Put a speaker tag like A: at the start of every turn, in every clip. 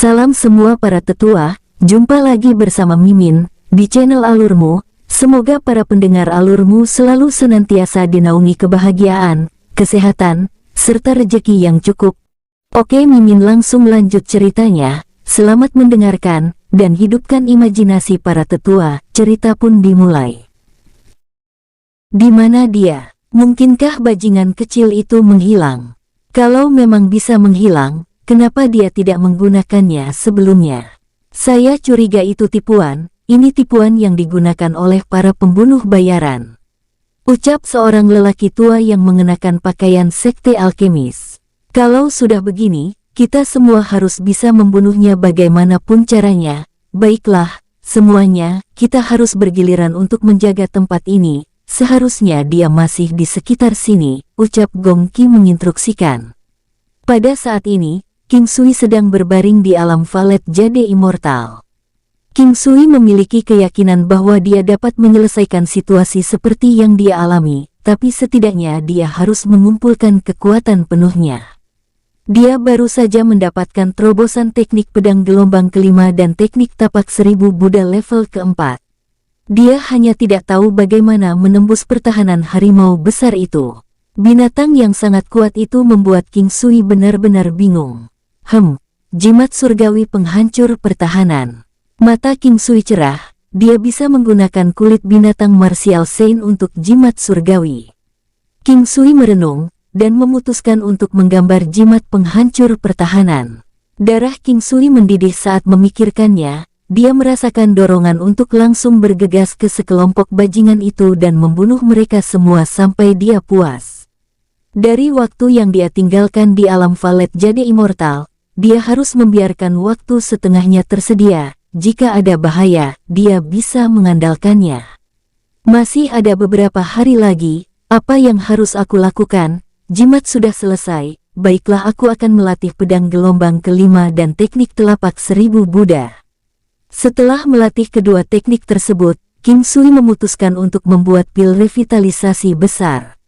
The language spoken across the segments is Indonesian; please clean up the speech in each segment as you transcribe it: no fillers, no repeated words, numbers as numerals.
A: Salam semua para tetua, jumpa lagi bersama Mimin, di channel Alurmu. Semoga para pendengar Alurmu selalu senantiasa dinaungi kebahagiaan, kesehatan, serta rejeki yang cukup. Oke, Mimin langsung lanjut ceritanya. Selamat mendengarkan, dan hidupkan imajinasi para tetua. Cerita pun dimulai. Di mana dia? Mungkinkah bajingan kecil itu menghilang? Kalau memang bisa menghilang, kenapa dia tidak menggunakannya sebelumnya? Saya curiga itu tipuan, ini tipuan yang digunakan oleh para pembunuh bayaran. Ucap seorang lelaki tua yang mengenakan pakaian sekte alkemis. Kalau sudah begini, kita semua harus bisa membunuhnya bagaimanapun caranya. Baiklah, semuanya, kita harus bergiliran untuk menjaga tempat ini. Seharusnya dia masih di sekitar sini, ucap Gong Qi menginstruksikan. Pada saat ini, King Sui sedang berbaring di alam Valet Jade Immortal. King Sui memiliki keyakinan bahwa dia dapat menyelesaikan situasi seperti yang dia alami, tapi setidaknya dia harus mengumpulkan kekuatan penuhnya. Dia baru saja mendapatkan terobosan teknik pedang gelombang kelima dan teknik tapak 1000 Buddha level keempat. Dia hanya tidak tahu bagaimana menembus pertahanan harimau besar itu. Binatang yang sangat kuat itu membuat King Sui benar-benar bingung. Jimat surgawi penghancur pertahanan. Mata King Sui cerah, dia bisa menggunakan kulit binatang martial Saint untuk jimat surgawi. King Sui merenung, dan memutuskan untuk menggambar jimat penghancur pertahanan. Darah King Sui mendidih saat memikirkannya, dia merasakan dorongan untuk langsung bergegas ke sekelompok bajingan itu dan membunuh mereka semua sampai dia puas. Dari waktu yang dia tinggalkan di alam Valet Jade Immortal, dia harus membiarkan waktu setengahnya tersedia. Jika ada bahaya, dia bisa mengandalkannya. Masih ada beberapa hari lagi, apa yang harus aku lakukan? Jimat sudah selesai, baiklah aku akan melatih pedang gelombang kelima dan teknik telapak 1000 Buddha. Setelah melatih kedua teknik tersebut, King Sui memutuskan untuk membuat pil revitalisasi besar.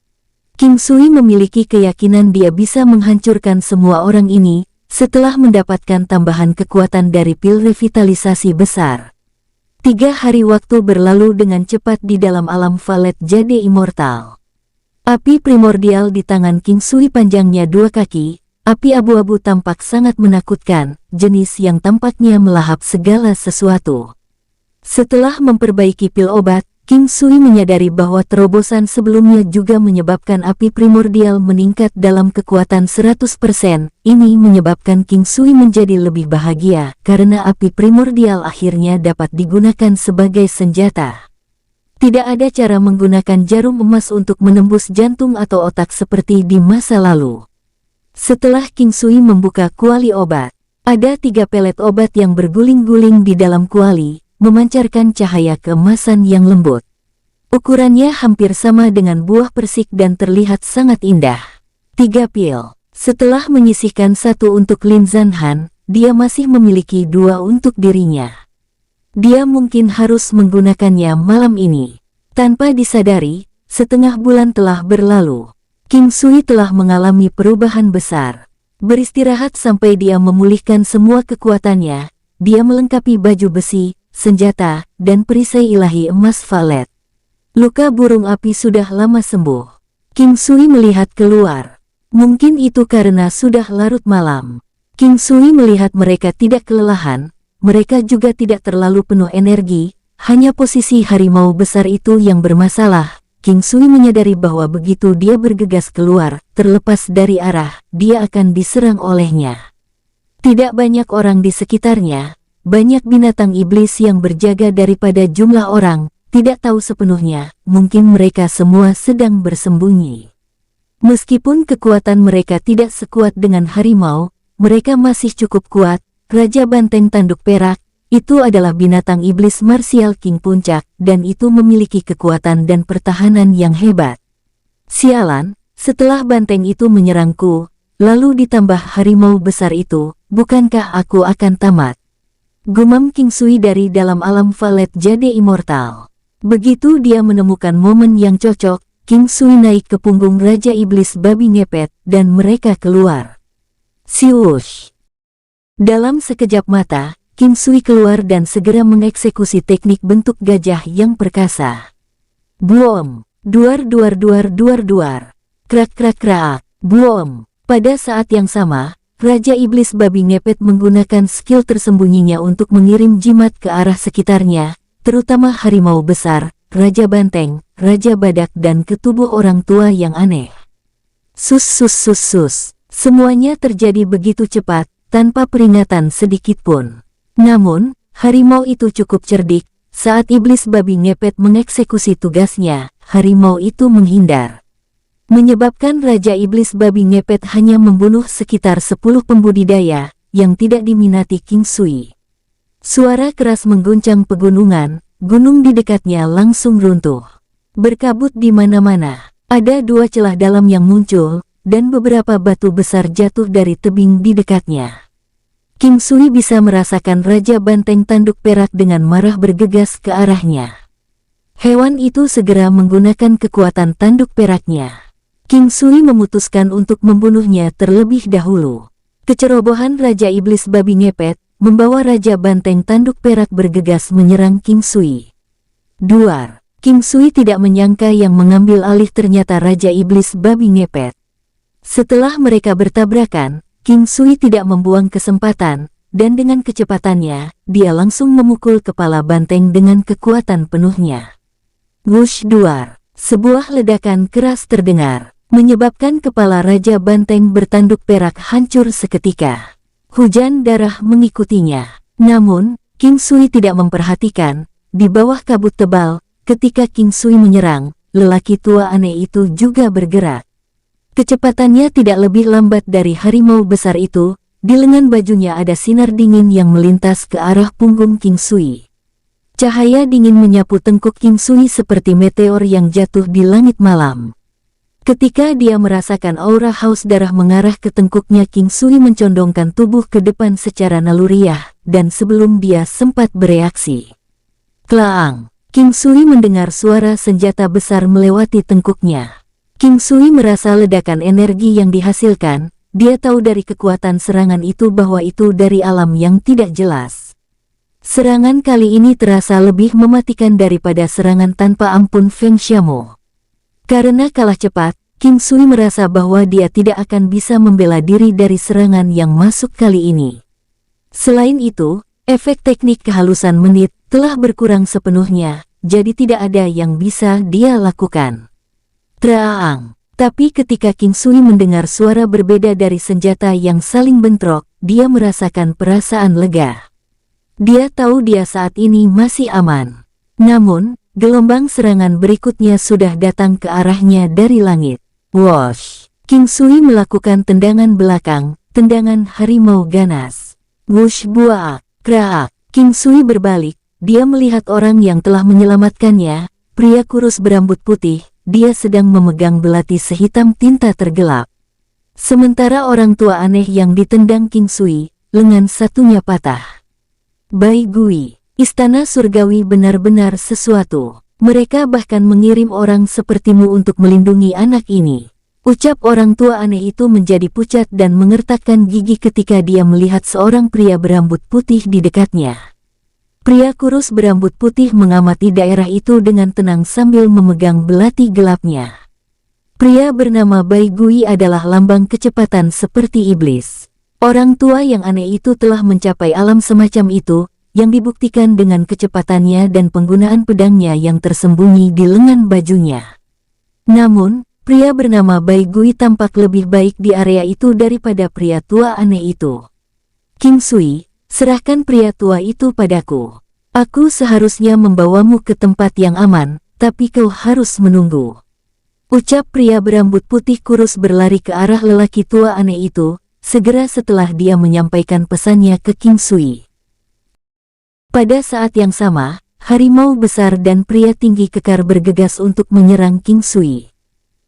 A: King Sui memiliki keyakinan dia bisa menghancurkan semua orang ini, setelah mendapatkan tambahan kekuatan dari pil revitalisasi besar. 3 hari waktu berlalu dengan cepat di dalam alam Valet Jade Immortal. Api primordial di tangan King Sui panjangnya 2 kaki, api abu-abu tampak sangat menakutkan, jenis yang tampaknya melahap segala sesuatu. Setelah memperbaiki pil obat, King Sui menyadari bahwa terobosan sebelumnya juga menyebabkan api primordial meningkat dalam kekuatan 100%. Ini menyebabkan King Sui menjadi lebih bahagia, karena api primordial akhirnya dapat digunakan sebagai senjata. Tidak ada cara menggunakan jarum emas untuk menembus jantung atau otak seperti di masa lalu. Setelah King Sui membuka kuali obat, ada 3 pelet obat yang berguling-guling di dalam kuali, memancarkan cahaya keemasan yang lembut. Ukurannya hampir sama dengan buah persik dan terlihat sangat indah. 3 pil. Setelah menyisihkan 1 untuk Lin Zanhan, dia masih memiliki 2 untuk dirinya. Dia mungkin harus menggunakannya malam ini. Tanpa disadari, setengah bulan telah berlalu. King Sui telah mengalami perubahan besar. Beristirahat sampai dia memulihkan semua kekuatannya, dia melengkapi baju besi, senjata, dan perisai ilahi emas Valet. Luka burung api sudah lama sembuh. King Sui melihat keluar. Mungkin itu karena sudah larut malam. King Sui melihat mereka tidak kelelahan, mereka juga tidak terlalu penuh energi, hanya posisi harimau besar itu yang bermasalah. King Sui menyadari bahwa begitu dia bergegas keluar, terlepas dari arah, dia akan diserang olehnya. Tidak banyak orang di sekitarnya. Banyak binatang iblis yang berjaga daripada jumlah orang, tidak tahu sepenuhnya, mungkin mereka semua sedang bersembunyi. Meskipun kekuatan mereka tidak sekuat dengan harimau, mereka masih cukup kuat. Raja Banteng Tanduk Perak, itu adalah binatang iblis martial King Puncak, dan itu memiliki kekuatan dan pertahanan yang hebat. Sialan, setelah banteng itu menyerangku, lalu ditambah harimau besar itu, bukankah aku akan tamat? Gumam King Sui dari dalam alam Valet Jade Immortal. Begitu dia menemukan momen yang cocok, King Sui naik ke punggung Raja Iblis Babi Ngepet, dan mereka keluar. Siwush! Dalam sekejap mata, King Sui keluar dan segera mengeksekusi teknik bentuk gajah yang perkasa. Boom! Duar duar duar duar duar. Krak krak krak. Boom! Pada saat yang sama, Raja Iblis Babi Ngepet menggunakan skill tersembunyinya untuk mengirim jimat ke arah sekitarnya, terutama harimau besar, Raja Banteng, Raja Badak dan ke tubuh orang tua yang aneh. Sus sus sus sus. Semuanya terjadi begitu cepat, tanpa peringatan sedikit pun. Namun, harimau itu cukup cerdik. Saat Iblis Babi Ngepet mengeksekusi tugasnya, harimau itu menghindar. Menyebabkan Raja Iblis Babi Ngepet hanya membunuh sekitar 10 pembudidaya, yang tidak diminati King Sui. Suara keras mengguncang pegunungan, gunung di dekatnya langsung runtuh. Berkabut di mana-mana, ada 2 celah dalam yang muncul, dan beberapa batu besar jatuh dari tebing di dekatnya. King Sui bisa merasakan Raja Banteng tanduk perak dengan marah bergegas ke arahnya. Hewan itu segera menggunakan kekuatan tanduk peraknya. King Sui memutuskan untuk membunuhnya terlebih dahulu. Kecerobohan Raja Iblis Babi Ngepet membawa Raja Banteng tanduk perak bergegas menyerang King Sui. Duar! King Sui tidak menyangka yang mengambil alih ternyata Raja Iblis Babi Ngepet. Setelah mereka bertabrakan, King Sui tidak membuang kesempatan, dan dengan kecepatannya, dia langsung memukul kepala banteng dengan kekuatan penuhnya. Wush duar! Sebuah ledakan keras terdengar, menyebabkan kepala Raja Banteng bertanduk perak hancur seketika. Hujan darah mengikutinya. Namun, King Sui tidak memperhatikan, di bawah kabut tebal, ketika King Sui menyerang, lelaki tua aneh itu juga bergerak. Kecepatannya tidak lebih lambat dari harimau besar itu, di lengan bajunya ada sinar dingin yang melintas ke arah punggung King Sui. Cahaya dingin menyapu tengkuk King Sui seperti meteor yang jatuh di langit malam. Ketika dia merasakan aura haus darah mengarah ke tengkuknya, King Sui mencondongkan tubuh ke depan secara naluriah, dan sebelum dia sempat bereaksi. Klaang! King Sui mendengar suara senjata besar melewati tengkuknya. King Sui merasa ledakan energi yang dihasilkan, dia tahu dari kekuatan serangan itu bahwa itu dari alam yang tidak jelas. Serangan kali ini terasa lebih mematikan daripada serangan tanpa ampun Feng Xiamo. Karena kalah cepat, King Sui merasa bahwa dia tidak akan bisa membela diri dari serangan yang masuk kali ini. Selain itu, efek teknik kehalusan menit telah berkurang sepenuhnya, jadi tidak ada yang bisa dia lakukan. Traang! Tapi ketika King Sui mendengar suara berbeda dari senjata yang saling bentrok, dia merasakan perasaan lega. Dia tahu dia saat ini masih aman. Namun, gelombang serangan berikutnya sudah datang ke arahnya dari langit. Wosh! King Sui melakukan tendangan belakang, tendangan harimau ganas. Wush buak! Kraak! King Sui berbalik, dia melihat orang yang telah menyelamatkannya, pria kurus berambut putih, dia sedang memegang belati sehitam tinta tergelap. Sementara orang tua aneh yang ditendang King Sui, lengan satunya patah. Bai Gui! Istana surgawi benar-benar sesuatu. Mereka bahkan mengirim orang sepertimu untuk melindungi anak ini. Ucap orang tua aneh itu menjadi pucat dan mengertakkan gigi ketika dia melihat seorang pria berambut putih di dekatnya. Pria kurus berambut putih mengamati daerah itu dengan tenang sambil memegang belati gelapnya. Pria bernama Bai Gui adalah lambang kecepatan seperti iblis. Orang tua yang aneh itu telah mencapai alam semacam itu, yang dibuktikan dengan kecepatannya dan penggunaan pedangnya yang tersembunyi di lengan bajunya. Namun, pria bernama Bai Gui tampak lebih baik di area itu daripada pria tua aneh itu. King Sui, serahkan pria tua itu padaku. Aku seharusnya membawamu ke tempat yang aman, tapi kau harus menunggu. Ucap pria berambut putih kurus berlari ke arah lelaki tua aneh itu, segera setelah dia menyampaikan pesannya ke King Sui. Pada saat yang sama, harimau besar dan pria tinggi kekar bergegas untuk menyerang King Sui.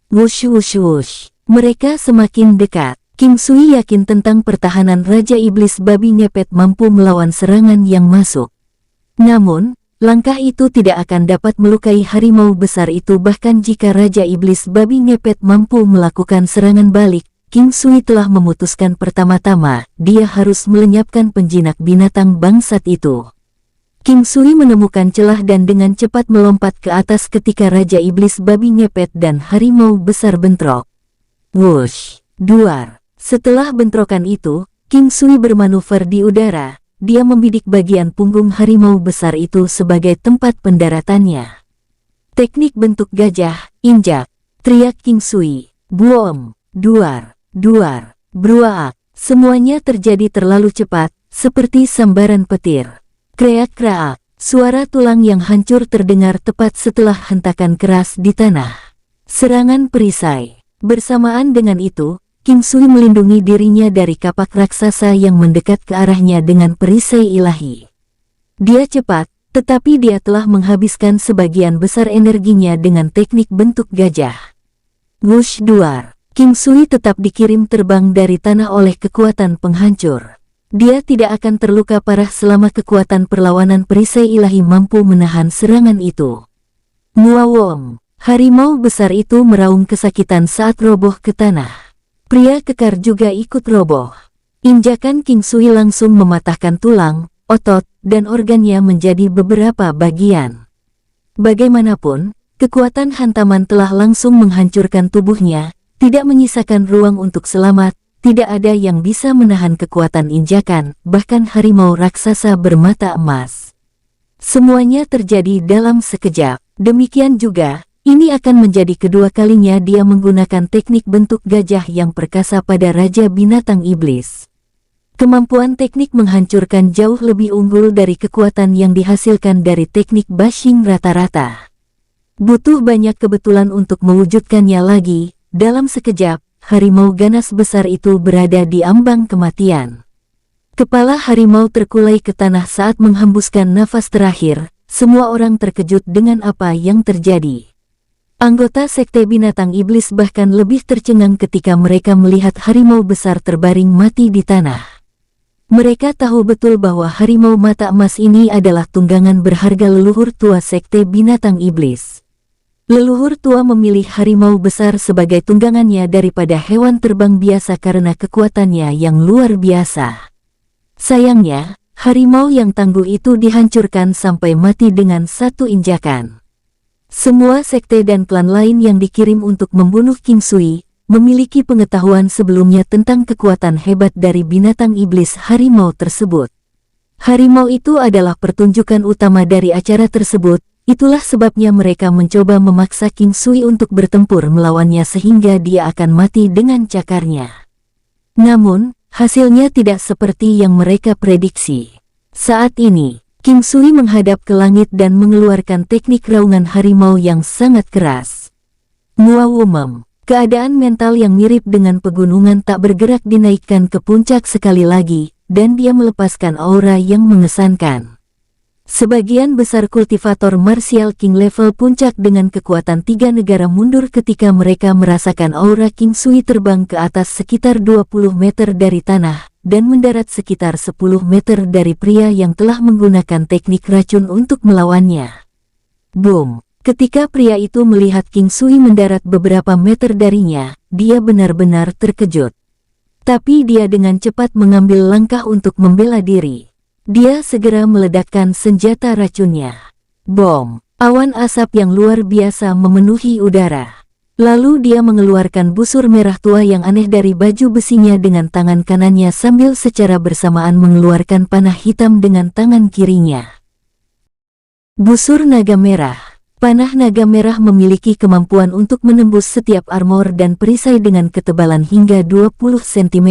A: Wush wush wush. Mereka semakin dekat. King Sui yakin tentang pertahanan Raja Iblis Babi Ngepet mampu melawan serangan yang masuk. Namun, langkah itu tidak akan dapat melukai harimau besar itu bahkan jika Raja Iblis Babi Ngepet mampu melakukan serangan balik, King Sui telah memutuskan pertama-tama, dia harus melenyapkan penjinak binatang bangsat itu. King Sui menemukan celah dan dengan cepat melompat ke atas ketika Raja Iblis Babi Ngepet dan Harimau Besar bentrok. Wush! Duar! Setelah bentrokan itu, King Sui bermanuver di udara, dia membidik bagian punggung harimau besar itu sebagai tempat pendaratannya. Teknik bentuk gajah, injak, teriak King Sui, buom, duar, duar, bruaak, semuanya terjadi terlalu cepat, seperti sambaran petir. Kreak-kreak, suara tulang yang hancur terdengar tepat setelah hentakan keras di tanah. Serangan perisai. Bersamaan dengan itu, King Sui melindungi dirinya dari kapak raksasa yang mendekat ke arahnya dengan perisai ilahi. Dia cepat, tetapi dia telah menghabiskan sebagian besar energinya dengan teknik bentuk gajah. Wush duar. King Sui tetap dikirim terbang dari tanah oleh kekuatan penghancur. Dia tidak akan terluka parah selama kekuatan perlawanan perisai ilahi mampu menahan serangan itu. Muawom. Harimau besar itu meraung kesakitan saat roboh ke tanah. Pria kekar juga ikut roboh. Injakan King Sui langsung mematahkan tulang, otot, dan organnya menjadi beberapa bagian. Bagaimanapun, kekuatan hantaman telah langsung menghancurkan tubuhnya, tidak menyisakan ruang untuk selamat, tidak ada yang bisa menahan kekuatan injakan, bahkan harimau raksasa bermata emas. Semuanya terjadi dalam sekejap. Demikian juga, ini akan menjadi kedua kalinya dia menggunakan teknik bentuk gajah yang perkasa pada Raja Binatang Iblis. Kemampuan teknik menghancurkan jauh lebih unggul dari kekuatan yang dihasilkan dari teknik bashing rata-rata. Butuh banyak kebetulan untuk mewujudkannya lagi. Dalam sekejap, harimau ganas besar itu berada di ambang kematian. Kepala harimau terkulai ke tanah saat menghembuskan nafas terakhir. Semua orang terkejut dengan apa yang terjadi. Anggota Sekte Binatang Iblis bahkan lebih tercengang ketika mereka melihat harimau besar terbaring mati di tanah. Mereka tahu betul bahwa harimau mata emas ini adalah tunggangan berharga leluhur tua Sekte Binatang Iblis. Leluhur tua memilih harimau besar sebagai tunggangannya daripada hewan terbang biasa karena kekuatannya yang luar biasa. Sayangnya, harimau yang tangguh itu dihancurkan sampai mati dengan satu injakan. Semua sekte dan klan lain yang dikirim untuk membunuh King Sui, memiliki pengetahuan sebelumnya tentang kekuatan hebat dari binatang iblis harimau tersebut. Harimau itu adalah pertunjukan utama dari acara tersebut. Itulah sebabnya mereka mencoba memaksa King Sui untuk bertempur melawannya sehingga dia akan mati dengan cakarnya. Namun, hasilnya tidak seperti yang mereka prediksi. Saat ini, King Sui menghadap ke langit dan mengeluarkan teknik raungan harimau yang sangat keras. Muawumem, keadaan mental yang mirip dengan pegunungan tak bergerak dinaikkan ke puncak sekali lagi, dan dia melepaskan aura yang mengesankan. Sebagian besar kultivator martial king level puncak dengan kekuatan 3 negara mundur ketika mereka merasakan aura King Sui terbang ke atas sekitar 20 meter dari tanah, dan mendarat sekitar 10 meter dari pria yang telah menggunakan teknik racun untuk melawannya. Boom! Ketika pria itu melihat King Sui mendarat beberapa meter darinya, dia benar-benar terkejut. Tapi dia dengan cepat mengambil langkah untuk membela diri. Dia segera meledakkan senjata racunnya. Bom! Awan asap yang luar biasa memenuhi udara. Lalu dia mengeluarkan busur merah tua yang aneh dari baju besinya dengan tangan kanannya sambil secara bersamaan mengeluarkan panah hitam dengan tangan kirinya. Busur naga merah. Panah naga merah memiliki kemampuan untuk menembus setiap armor dan perisai dengan ketebalan hingga 20 cm.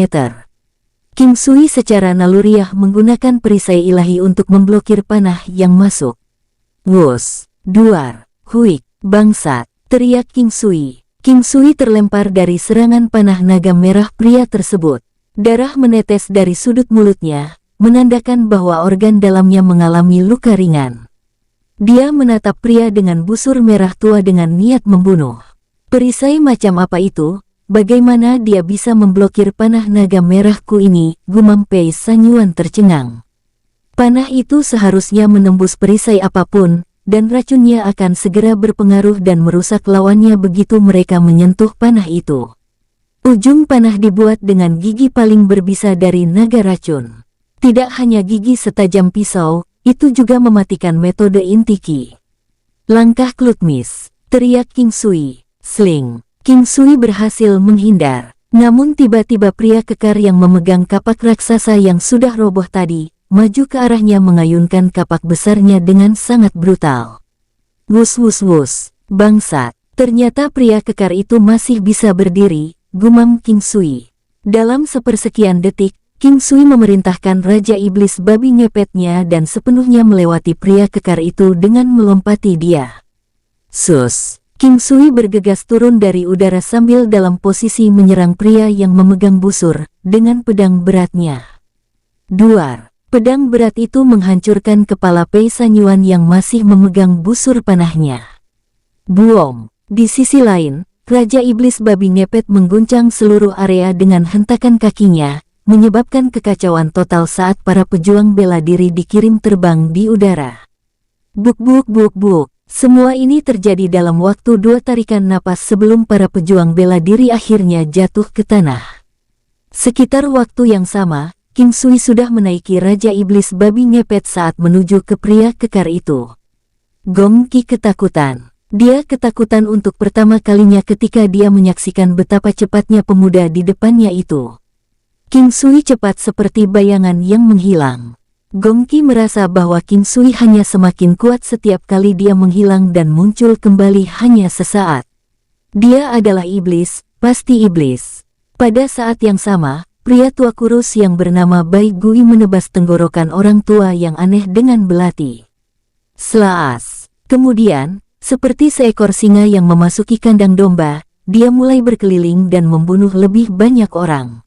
A: King Sui secara naluriah menggunakan perisai ilahi untuk memblokir panah yang masuk. Wus, duar, huik, bangsat, teriak King Sui. King Sui terlempar dari serangan panah naga merah pria tersebut. Darah menetes dari sudut mulutnya, menandakan bahwa organ dalamnya mengalami luka ringan. Dia menatap pria dengan busur merah tua dengan niat membunuh. Perisai macam apa itu? Bagaimana dia bisa memblokir panah naga merahku ini? Gumam Pei Sanyuan tercengang. Panah itu seharusnya menembus perisai apapun, dan racunnya akan segera berpengaruh dan merusak lawannya begitu mereka menyentuh panah itu. Ujung panah dibuat dengan gigi paling berbisa dari naga racun. Tidak hanya gigi setajam pisau, itu juga mematikan metode inti Qi. Langkah Klutmis, teriak King Sui. Sling. King Sui berhasil menghindar. Namun tiba-tiba pria kekar yang memegang kapak raksasa yang sudah roboh tadi, maju ke arahnya mengayunkan kapak besarnya dengan sangat brutal. Wus wus wus, bangsat. Ternyata pria kekar itu masih bisa berdiri, gumam King Sui. Dalam sepersekian detik, King Sui memerintahkan Raja Iblis babi ngepetnya dan sepenuhnya melewati pria kekar itu dengan melompati dia. Sus! King Sui bergegas turun dari udara sambil dalam posisi menyerang pria yang memegang busur dengan pedang beratnya. Duar! Pedang berat itu menghancurkan kepala Pei Sanyuan yang masih memegang busur panahnya. Buom! Di sisi lain, Raja Iblis babi ngepet mengguncang seluruh area dengan hentakan kakinya, menyebabkan kekacauan total saat para pejuang bela diri dikirim terbang di udara. Buk buk buk buk. Semua ini terjadi dalam waktu 2 tarikan napas sebelum para pejuang bela diri akhirnya jatuh ke tanah. Sekitar waktu yang sama, King Sui sudah menaiki Raja Iblis babi ngepet saat menuju ke pria kekar itu. Gong Qi ketakutan. Dia ketakutan untuk pertama kalinya ketika dia menyaksikan betapa cepatnya pemuda di depannya itu. King Sui cepat seperti bayangan yang menghilang. Gong Qi merasa bahwa King Sui hanya semakin kuat setiap kali dia menghilang dan muncul kembali hanya sesaat. Dia adalah iblis, pasti iblis. Pada saat yang sama, pria tua kurus yang bernama Bai Gui menebas tenggorokan orang tua yang aneh dengan belati. Slaas. Kemudian, seperti seekor singa yang memasuki kandang domba, dia mulai berkeliling dan membunuh lebih banyak orang.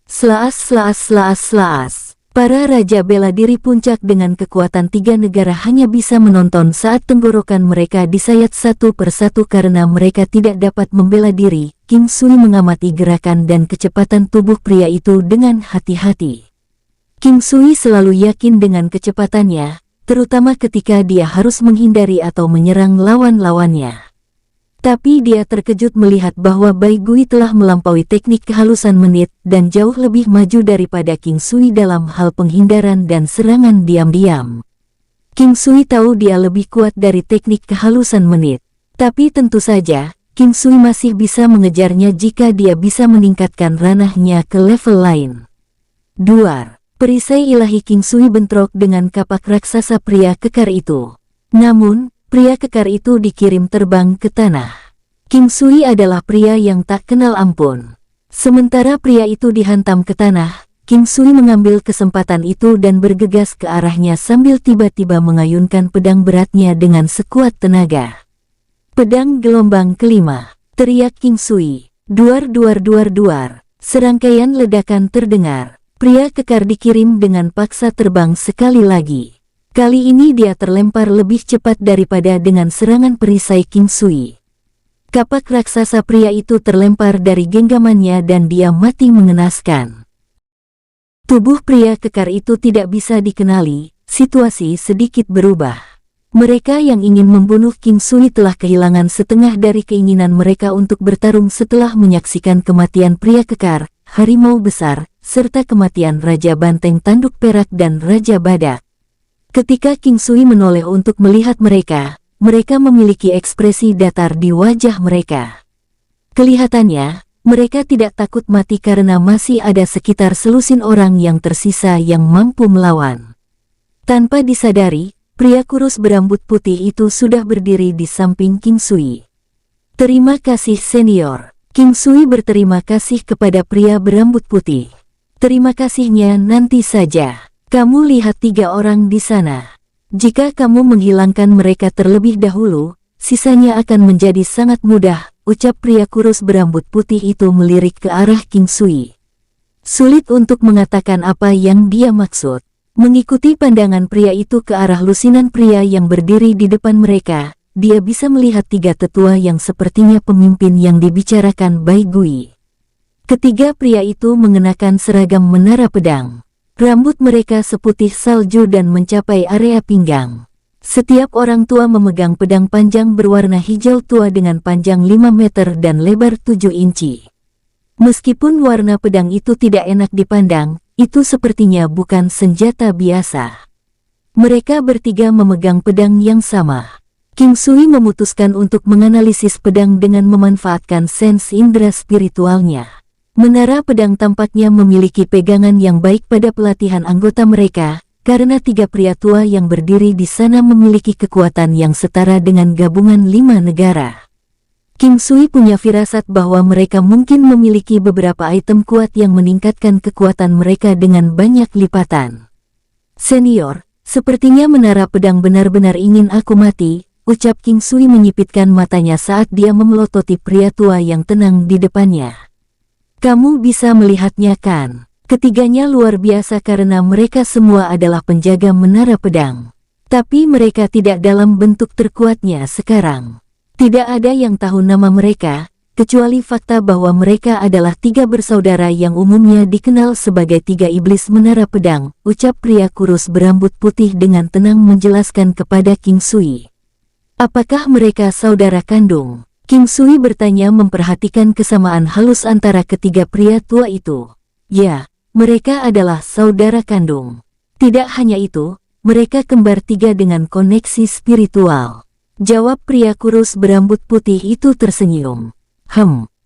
A: Slaas slaas slaas slaas. Para raja bela diri puncak dengan kekuatan 3 negara hanya bisa menonton saat tenggorokan mereka disayat satu persatu karena mereka tidak dapat membela diri. King Sui mengamati gerakan dan kecepatan tubuh pria itu dengan hati-hati. King Sui selalu yakin dengan kecepatannya, terutama ketika dia harus menghindari atau menyerang lawan-lawannya. Tapi dia terkejut melihat bahwa Bai Gui telah melampaui teknik kehalusan menit dan jauh lebih maju daripada King Sui dalam hal penghindaran dan serangan diam-diam. King Sui tahu dia lebih kuat dari teknik kehalusan menit. Tapi tentu saja, King Sui masih bisa mengejarnya jika dia bisa meningkatkan ranahnya ke level lain. Duar! Perisai ilahi King Sui bentrok dengan kapak raksasa pria kekar itu. Namun, pria kekar itu dikirim terbang ke tanah. King Sui adalah pria yang tak kenal ampun. Sementara pria itu dihantam ke tanah, King Sui mengambil kesempatan itu dan bergegas ke arahnya sambil tiba-tiba mengayunkan pedang beratnya dengan sekuat tenaga. Pedang gelombang kelima, teriak King Sui. Duar duar duar duar. Serangkaian ledakan terdengar. Pria kekar dikirim dengan paksa terbang sekali lagi. Kali ini dia terlempar lebih cepat daripada dengan serangan perisai King Sui. Kapak raksasa pria itu terlempar dari genggamannya dan dia mati mengenaskan. Tubuh pria kekar itu tidak bisa dikenali, situasi sedikit berubah. Mereka yang ingin membunuh King Sui telah kehilangan setengah dari keinginan mereka untuk bertarung setelah menyaksikan kematian pria kekar, harimau besar, serta kematian Raja Banteng Tanduk Perak dan Raja Badak. Ketika King Sui menoleh untuk melihat mereka, mereka memiliki ekspresi datar di wajah mereka. Kelihatannya, mereka tidak takut mati karena masih ada sekitar selusin orang yang tersisa yang mampu melawan. Tanpa disadari, pria kurus berambut putih itu sudah berdiri di samping King Sui. Terima kasih senior. King Sui berterima kasih kepada pria berambut putih. Terima kasihnya nanti saja. Kamu lihat 3 orang di sana. Jika kamu menghilangkan mereka terlebih dahulu, sisanya akan menjadi sangat mudah, ucap pria kurus berambut putih itu melirik ke arah King Sui. Sulit untuk mengatakan apa yang dia maksud. Mengikuti pandangan pria itu ke arah lusinan pria yang berdiri di depan mereka, dia bisa melihat 3 tetua yang sepertinya pemimpin yang dibicarakan Bai Gui. Ketiga pria itu mengenakan seragam menara pedang. Rambut mereka seputih salju dan mencapai area pinggang. Setiap orang tua memegang pedang panjang berwarna hijau tua dengan panjang 5 meter dan lebar 7 inci. Meskipun warna pedang itu tidak enak dipandang, itu sepertinya bukan senjata biasa. Mereka bertiga memegang pedang yang sama. King Sui memutuskan untuk menganalisis pedang dengan memanfaatkan sense indera spiritualnya. Menara pedang tampaknya memiliki pegangan yang baik pada pelatihan anggota mereka, karena tiga pria tua yang berdiri di sana memiliki kekuatan yang setara dengan gabungan 5 negara. King Sui punya firasat bahwa mereka mungkin memiliki beberapa item kuat yang meningkatkan kekuatan mereka dengan banyak lipatan. Senior, sepertinya menara pedang benar-benar ingin aku mati, ucap King Sui menyipitkan matanya saat dia memelototi pria tua yang tenang di depannya. Kamu bisa melihatnya kan? Ketiganya luar biasa karena mereka semua adalah penjaga menara pedang. Tapi mereka tidak dalam bentuk terkuatnya sekarang. Tidak ada yang tahu nama mereka, kecuali fakta bahwa mereka adalah tiga bersaudara yang umumnya dikenal sebagai tiga iblis menara pedang, ucap pria kurus berambut putih dengan tenang menjelaskan kepada King Sui. Apakah mereka saudara kandung? King Sui bertanya memperhatikan kesamaan halus antara ketiga pria tua itu. Ya, mereka adalah saudara kandung. Tidak hanya itu, mereka kembar tiga dengan koneksi spiritual. Jawab pria kurus berambut putih itu tersenyum.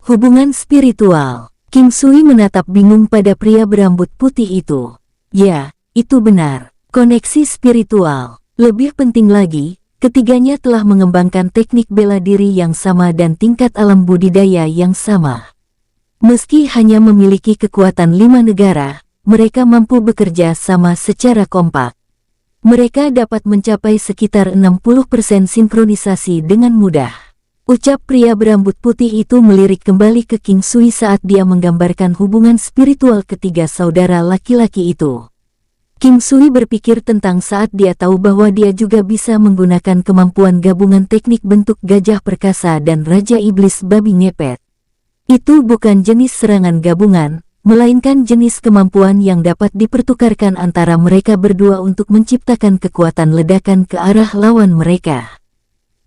A: Hubungan spiritual. King Sui menatap bingung pada pria berambut putih itu. Ya, itu benar. Koneksi spiritual. Lebih penting lagi, ketiganya telah mengembangkan teknik bela diri yang sama dan tingkat alam budidaya yang sama. Meski hanya memiliki kekuatan 5 negara, mereka mampu bekerja sama secara kompak. Mereka dapat mencapai sekitar 60% sinkronisasi dengan mudah. Ucap pria berambut putih itu melirik kembali ke King Sui saat dia menggambarkan hubungan spiritual ketiga saudara laki-laki itu. King Sui berpikir tentang saat dia tahu bahwa dia juga bisa menggunakan kemampuan gabungan teknik bentuk gajah perkasa dan Raja Iblis Babi Ngepet. Itu bukan jenis serangan gabungan, melainkan jenis kemampuan yang dapat dipertukarkan antara mereka berdua untuk menciptakan kekuatan ledakan ke arah lawan mereka.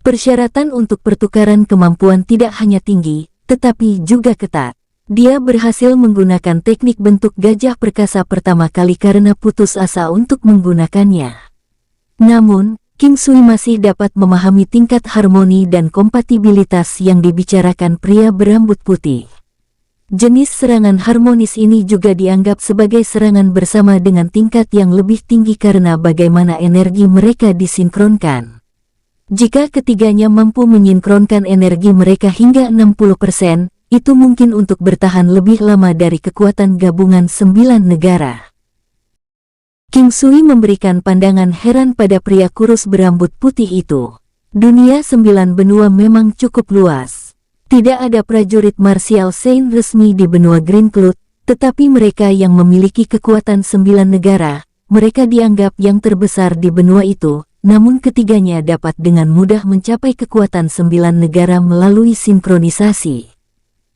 A: Persyaratan untuk pertukaran kemampuan tidak hanya tinggi, tetapi juga ketat. Dia berhasil menggunakan teknik bentuk gajah perkasa pertama kali karena putus asa untuk menggunakannya. Namun, King Sui masih dapat memahami tingkat harmoni dan kompatibilitas yang dibicarakan pria berambut putih. Jenis serangan harmonis ini juga dianggap sebagai serangan bersama dengan tingkat yang lebih tinggi karena bagaimana energi mereka disinkronkan. Jika ketiganya mampu menyinkronkan energi mereka hingga 60%, itu mungkin untuk bertahan lebih lama dari kekuatan gabungan 9 negara. King Sui memberikan pandangan heran pada pria kurus berambut putih itu. Dunia 9 benua memang cukup luas. Tidak ada prajurit martial saint resmi di benua Green Cloud, tetapi mereka yang memiliki kekuatan 9 negara, mereka dianggap yang terbesar di benua itu, namun ketiganya dapat dengan mudah mencapai kekuatan 9 negara melalui sinkronisasi.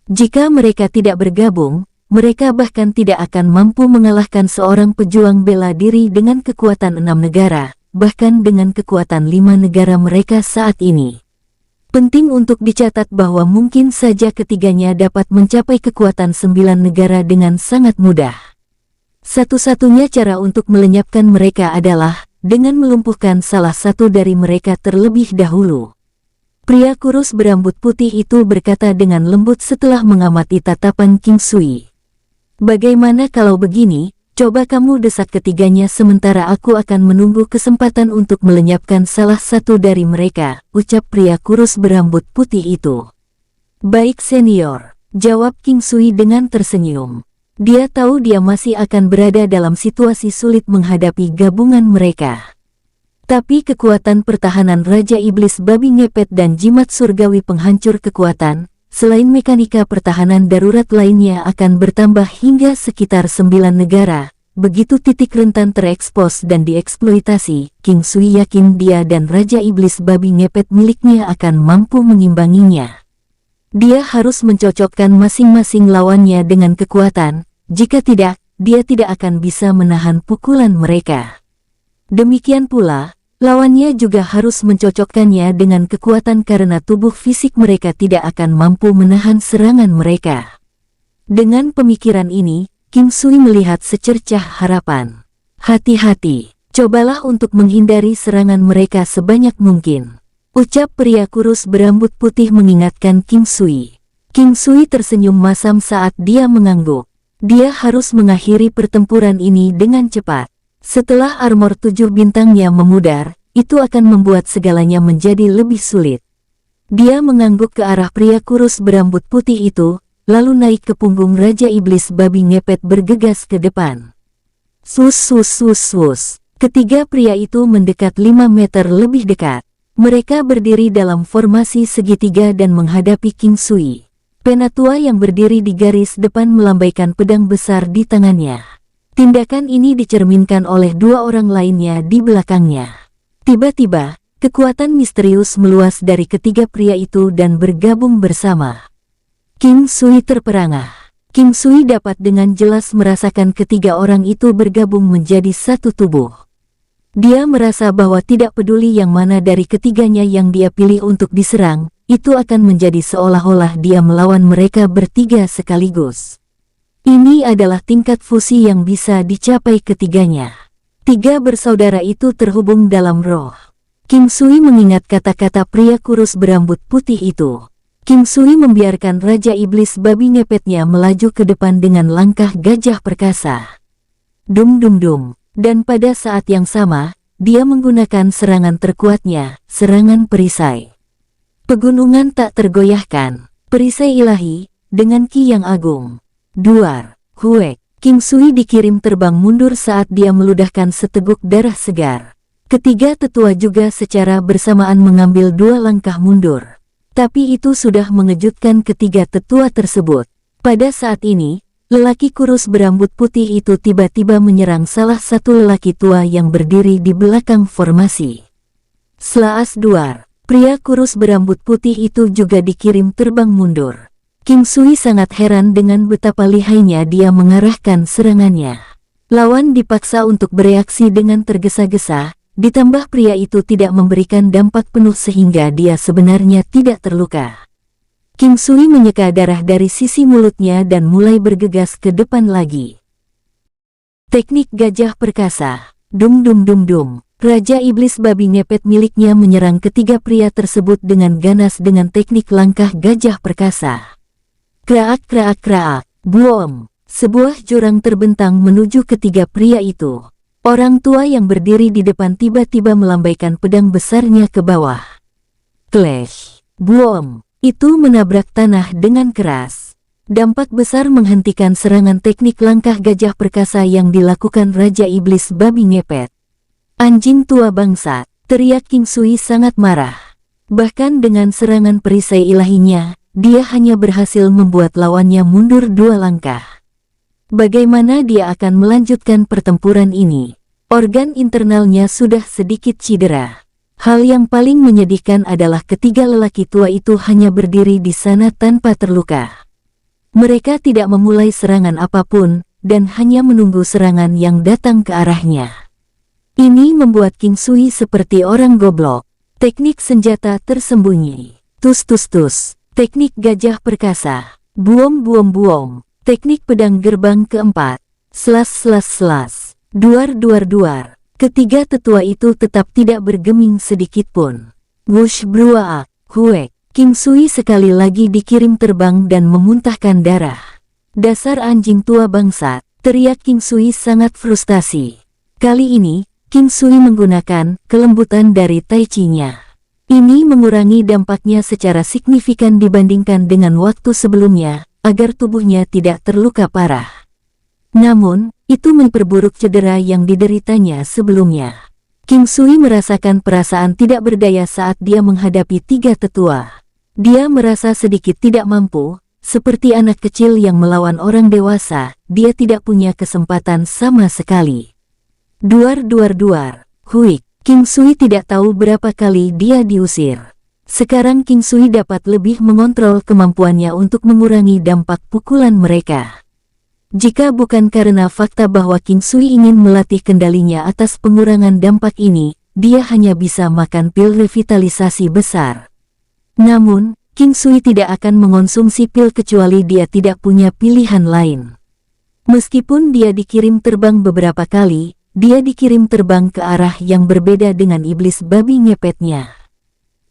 A: Jika mereka tidak bergabung, mereka bahkan tidak akan mampu mengalahkan seorang pejuang bela diri dengan kekuatan 6 negara, bahkan dengan kekuatan 5 negara mereka saat ini. Penting untuk dicatat bahwa mungkin saja ketiganya dapat mencapai kekuatan 9 negara dengan sangat mudah. Satu-satunya cara untuk melenyapkan mereka adalah dengan melumpuhkan salah satu dari mereka terlebih dahulu. Pria kurus berambut putih itu berkata dengan lembut setelah mengamati tatapan King Sui. Bagaimana kalau begini, coba kamu desak ketiganya sementara aku akan menunggu kesempatan untuk melenyapkan salah satu dari mereka, ucap pria kurus berambut putih itu. Baik senior, jawab King Sui dengan tersenyum. Dia tahu dia masih akan berada dalam situasi sulit menghadapi gabungan mereka. Tapi kekuatan pertahanan Raja Iblis Babi Ngepet dan jimat surgawi penghancur kekuatan, selain mekanika pertahanan darurat lainnya akan bertambah hingga sekitar 9 negara. Begitu titik rentan terekspos dan dieksploitasi, King Sui yakin dia dan Raja Iblis Babi Ngepet miliknya akan mampu mengimbanginya. Dia harus mencocokkan masing-masing lawannya dengan kekuatan, jika tidak, dia tidak akan bisa menahan pukulan mereka. Demikian pula, lawannya juga harus mencocokkannya dengan kekuatan karena tubuh fisik mereka tidak akan mampu menahan serangan mereka. Dengan pemikiran ini, King Sui melihat secercah harapan. Hati-hati, cobalah untuk menghindari serangan mereka sebanyak mungkin, ucap pria kurus berambut putih mengingatkan King Sui. King Sui tersenyum masam saat dia mengangguk. Dia harus mengakhiri pertempuran ini dengan cepat. Setelah armor 7 bintangnya memudar, itu akan membuat segalanya menjadi lebih sulit. Dia mengangguk ke arah pria kurus berambut putih itu, lalu naik ke punggung Raja Iblis Babi Ngepet bergegas ke depan. Sus sus sus sus. Ketiga pria itu mendekat 5 meter lebih dekat. Mereka berdiri dalam formasi segitiga dan menghadapi King Sui. Penatua yang berdiri di garis depan melambaikan pedang besar di tangannya. Tindakan ini dicerminkan oleh dua orang lainnya di belakangnya. Tiba-tiba, kekuatan misterius meluas dari ketiga pria itu dan bergabung bersama. King Sui terperangah. King Sui dapat dengan jelas merasakan ketiga orang itu bergabung menjadi satu tubuh. Dia merasa bahwa tidak peduli yang mana dari ketiganya yang dia pilih untuk diserang, itu akan menjadi seolah-olah dia melawan mereka bertiga sekaligus. Ini adalah tingkat fusi yang bisa dicapai ketiganya. Tiga bersaudara itu terhubung dalam roh. King Sui mengingat kata-kata pria kurus berambut putih itu. King Sui membiarkan Raja Iblis Babi Ngepetnya melaju ke depan dengan langkah gajah perkasa. Dum dum dum. Dan pada saat yang sama, dia menggunakan serangan terkuatnya, serangan perisai. Pegunungan tak tergoyahkan, perisai ilahi, dengan ki yang agung. Duar, huek, King Sui dikirim terbang mundur saat dia meludahkan seteguk darah segar. Ketiga tetua juga secara bersamaan mengambil 2 langkah mundur. Tapi itu sudah mengejutkan ketiga tetua tersebut. Pada saat ini, lelaki kurus berambut putih itu tiba-tiba menyerang salah satu lelaki tua yang berdiri di belakang formasi. Slaas duar, pria kurus berambut putih itu juga dikirim terbang mundur. King Sui sangat heran dengan betapa lihainya dia mengarahkan serangannya. Lawan dipaksa untuk bereaksi dengan tergesa-gesa. Ditambah pria itu tidak memberikan dampak penuh sehingga dia sebenarnya tidak terluka. King Sui menyeka darah dari sisi mulutnya dan mulai bergegas ke depan lagi. Teknik gajah perkasa. Dum dum dum dum. Raja Iblis Babi Ngepet miliknya menyerang ketiga pria tersebut dengan ganas dengan teknik langkah gajah perkasa. Kraak kraak kraak. Boom. Sebuah jurang terbentang menuju ketiga pria itu. Orang tua yang berdiri di depan tiba-tiba melambaikan pedang besarnya ke bawah. Clash. Boom. Itu menabrak tanah dengan keras. Dampak besar menghentikan serangan teknik langkah gajah perkasa yang dilakukan Raja Iblis Babi Ngepet. Anjing tua bangsat, teriak King Sui sangat marah. Bahkan dengan serangan perisai ilahinya, dia hanya berhasil membuat lawannya mundur 2 langkah. Bagaimana dia akan melanjutkan pertempuran ini? Organ internalnya sudah sedikit cedera. Hal yang paling menyedihkan adalah ketiga lelaki tua itu hanya berdiri di sana tanpa terluka. Mereka tidak memulai serangan apapun, dan hanya menunggu serangan yang datang ke arahnya. Ini membuat King Sui seperti orang goblok. Teknik senjata tersembunyi. Tus tus tus. Teknik gajah perkasa. Buom buom buom. Teknik pedang gerbang keempat. Selas selas selas. Duar duar duar. Ketiga tetua itu tetap tidak bergeming sedikitpun. Wush bruaak. Huek. King Sui sekali lagi dikirim terbang dan memuntahkan darah. Dasar anjing tua bangsat, teriak King Sui sangat frustasi. Kali ini, King Sui menggunakan kelembutan dari Tai Chi-nya. Ini mengurangi dampaknya secara signifikan dibandingkan dengan waktu sebelumnya, agar tubuhnya tidak terluka parah. Namun, itu memperburuk cedera yang dideritanya sebelumnya. King Sui merasakan perasaan tidak berdaya saat dia menghadapi tiga tetua. Dia merasa sedikit tidak mampu, seperti anak kecil yang melawan orang dewasa, dia tidak punya kesempatan sama sekali. Duar duar duar, huik, King Sui tidak tahu berapa kali dia diusir. Sekarang King Sui dapat lebih mengontrol kemampuannya untuk mengurangi dampak pukulan mereka. Jika bukan karena fakta bahwa King Sui ingin melatih kendalinya atas pengurangan dampak ini, dia hanya bisa makan pil revitalisasi besar. Namun, King Sui tidak akan mengonsumsi pil kecuali dia tidak punya pilihan lain. Meskipun dia dikirim terbang beberapa kali, dia dikirim terbang ke arah yang berbeda dengan iblis babi ngepetnya.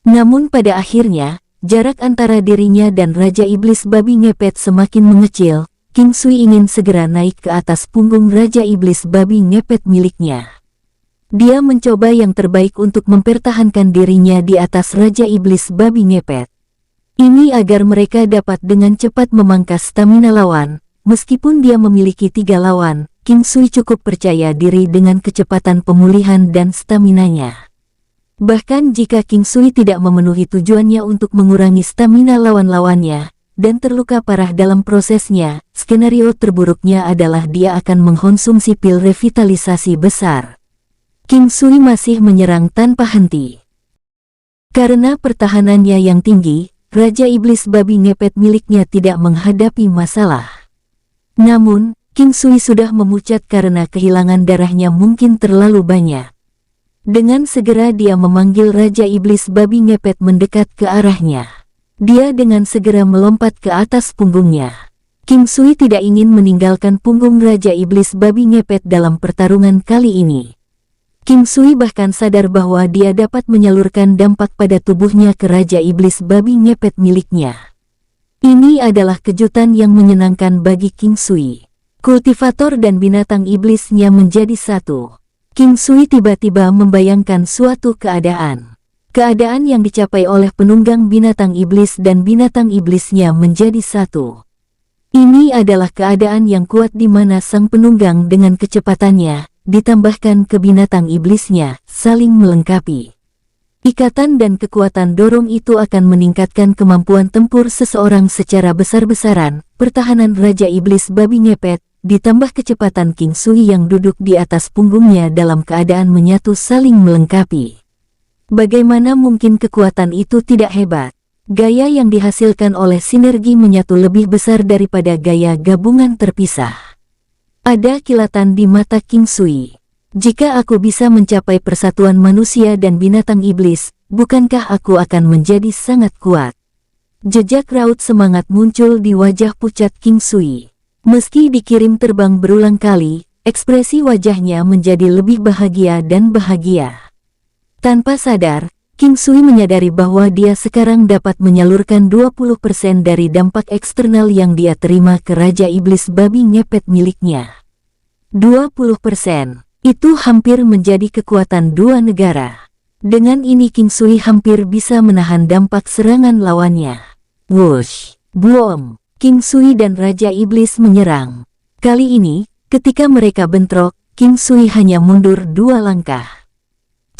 A: Namun pada akhirnya, jarak antara dirinya dan Raja Iblis Babi Ngepet semakin mengecil. King Sui ingin segera naik ke atas punggung Raja Iblis Babi Ngepet miliknya. Dia mencoba yang terbaik untuk mempertahankan dirinya di atas Raja Iblis Babi Ngepet. Ini agar mereka dapat dengan cepat memangkas stamina lawan. Meskipun dia memiliki 3 lawan, King Sui cukup percaya diri dengan kecepatan pemulihan dan staminanya. Bahkan jika King Sui tidak memenuhi tujuannya untuk mengurangi stamina lawan-lawannya, dan terluka parah dalam prosesnya, skenario terburuknya adalah dia akan mengkonsumsi pil revitalisasi besar. King Sui masih menyerang tanpa henti. Karena pertahanannya yang tinggi, Raja Iblis Babi Ngepet miliknya tidak menghadapi masalah. Namun, King Sui sudah memucat karena kehilangan darahnya mungkin terlalu banyak. Dengan segera dia memanggil Raja Iblis Babi Ngepet mendekat ke arahnya. Dia dengan segera melompat ke atas punggungnya. King Sui tidak ingin meninggalkan punggung Raja Iblis Babi Ngepet dalam pertarungan kali ini. King Sui bahkan sadar bahwa dia dapat menyalurkan dampak pada tubuhnya ke Raja Iblis Babi Ngepet miliknya. Ini adalah kejutan yang menyenangkan bagi King Sui. Kultivator dan binatang iblisnya menjadi satu. King Sui tiba-tiba membayangkan suatu keadaan. Keadaan yang dicapai oleh penunggang binatang iblis dan binatang iblisnya menjadi satu. Ini adalah keadaan yang kuat di mana sang penunggang dengan kecepatannya, ditambahkan ke binatang iblisnya, saling melengkapi. Ikatan dan kekuatan dorong itu akan meningkatkan kemampuan tempur seseorang secara besar-besaran. Pertahanan Raja Iblis Babi Ngepet, ditambah kecepatan King Sui yang duduk di atas punggungnya dalam keadaan menyatu saling melengkapi. Bagaimana mungkin kekuatan itu tidak hebat? Gaya yang dihasilkan oleh sinergi menyatu lebih besar daripada gaya gabungan terpisah. Ada kilatan di mata King Sui. Jika aku bisa mencapai persatuan manusia dan binatang iblis, bukankah aku akan menjadi sangat kuat? Jejak raut semangat muncul di wajah pucat King Sui. Meski dikirim terbang berulang kali, ekspresi wajahnya menjadi lebih bahagia dan bahagia. Tanpa sadar, King Sui menyadari bahwa dia sekarang dapat menyalurkan 20% dari dampak eksternal yang dia terima ke Raja Iblis Babi Ngepet miliknya. 20%. Itu hampir menjadi kekuatan 2 negara. Dengan ini King Sui hampir bisa menahan dampak serangan lawannya. Wush! Boom! King Sui dan Raja Iblis menyerang. Kali ini, ketika mereka bentrok, King Sui hanya mundur 2 langkah.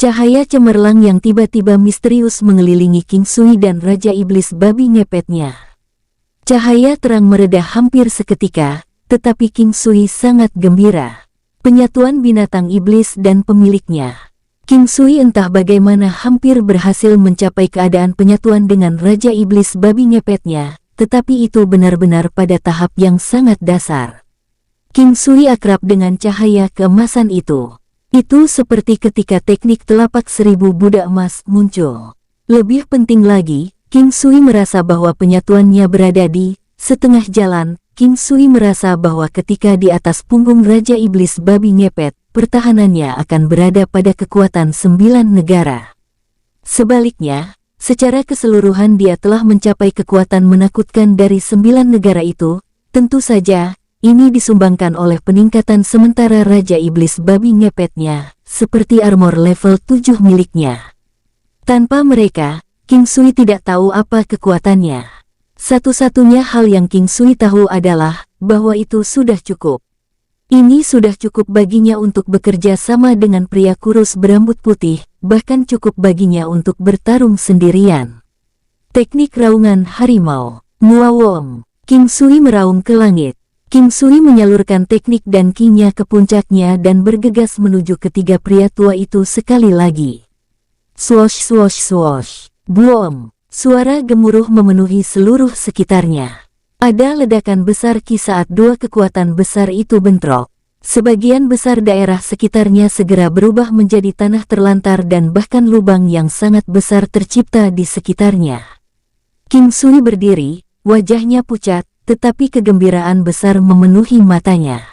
A: Cahaya cemerlang yang tiba-tiba misterius mengelilingi King Sui dan Raja Iblis Babi Ngepetnya. Cahaya terang mereda hampir seketika, tetapi King Sui sangat gembira. Penyatuan binatang iblis dan pemiliknya. King Sui entah bagaimana hampir berhasil mencapai keadaan penyatuan dengan Raja Iblis Babi Ngepetnya, tetapi itu benar-benar pada tahap yang sangat dasar. King Sui akrab dengan cahaya keemasan itu. Itu seperti ketika teknik telapak 1000 budak emas muncul. Lebih penting lagi, King Sui merasa bahwa penyatuannya berada di setengah jalan. King Sui merasa bahwa ketika di atas punggung Raja Iblis Babi Ngepet, pertahanannya akan berada pada kekuatan 9 negara. Sebaliknya, secara keseluruhan dia telah mencapai kekuatan menakutkan dari 9 negara itu. Tentu saja, ini disumbangkan oleh peningkatan sementara Raja Iblis Babi Ngepetnya, seperti armor level 7 miliknya. Tanpa mereka, King Sui tidak tahu apa kekuatannya. Satu-satunya hal yang King Sui tahu adalah bahwa itu sudah cukup. Ini sudah cukup baginya untuk bekerja sama dengan pria kurus berambut putih, bahkan cukup baginya untuk bertarung sendirian. Teknik raungan harimau. Muawom. King Sui meraung ke langit. King Sui menyalurkan teknik dan ki-nya ke puncaknya dan bergegas menuju ketiga pria tua itu sekali lagi. Swosh swosh swosh. Boom. Suara gemuruh memenuhi seluruh sekitarnya. Ada ledakan besar ki saat 2 kekuatan besar itu bentrok. Sebagian besar daerah sekitarnya segera berubah menjadi tanah terlantar dan bahkan lubang yang sangat besar tercipta di sekitarnya. King Sui berdiri, wajahnya pucat, tetapi kegembiraan besar memenuhi matanya.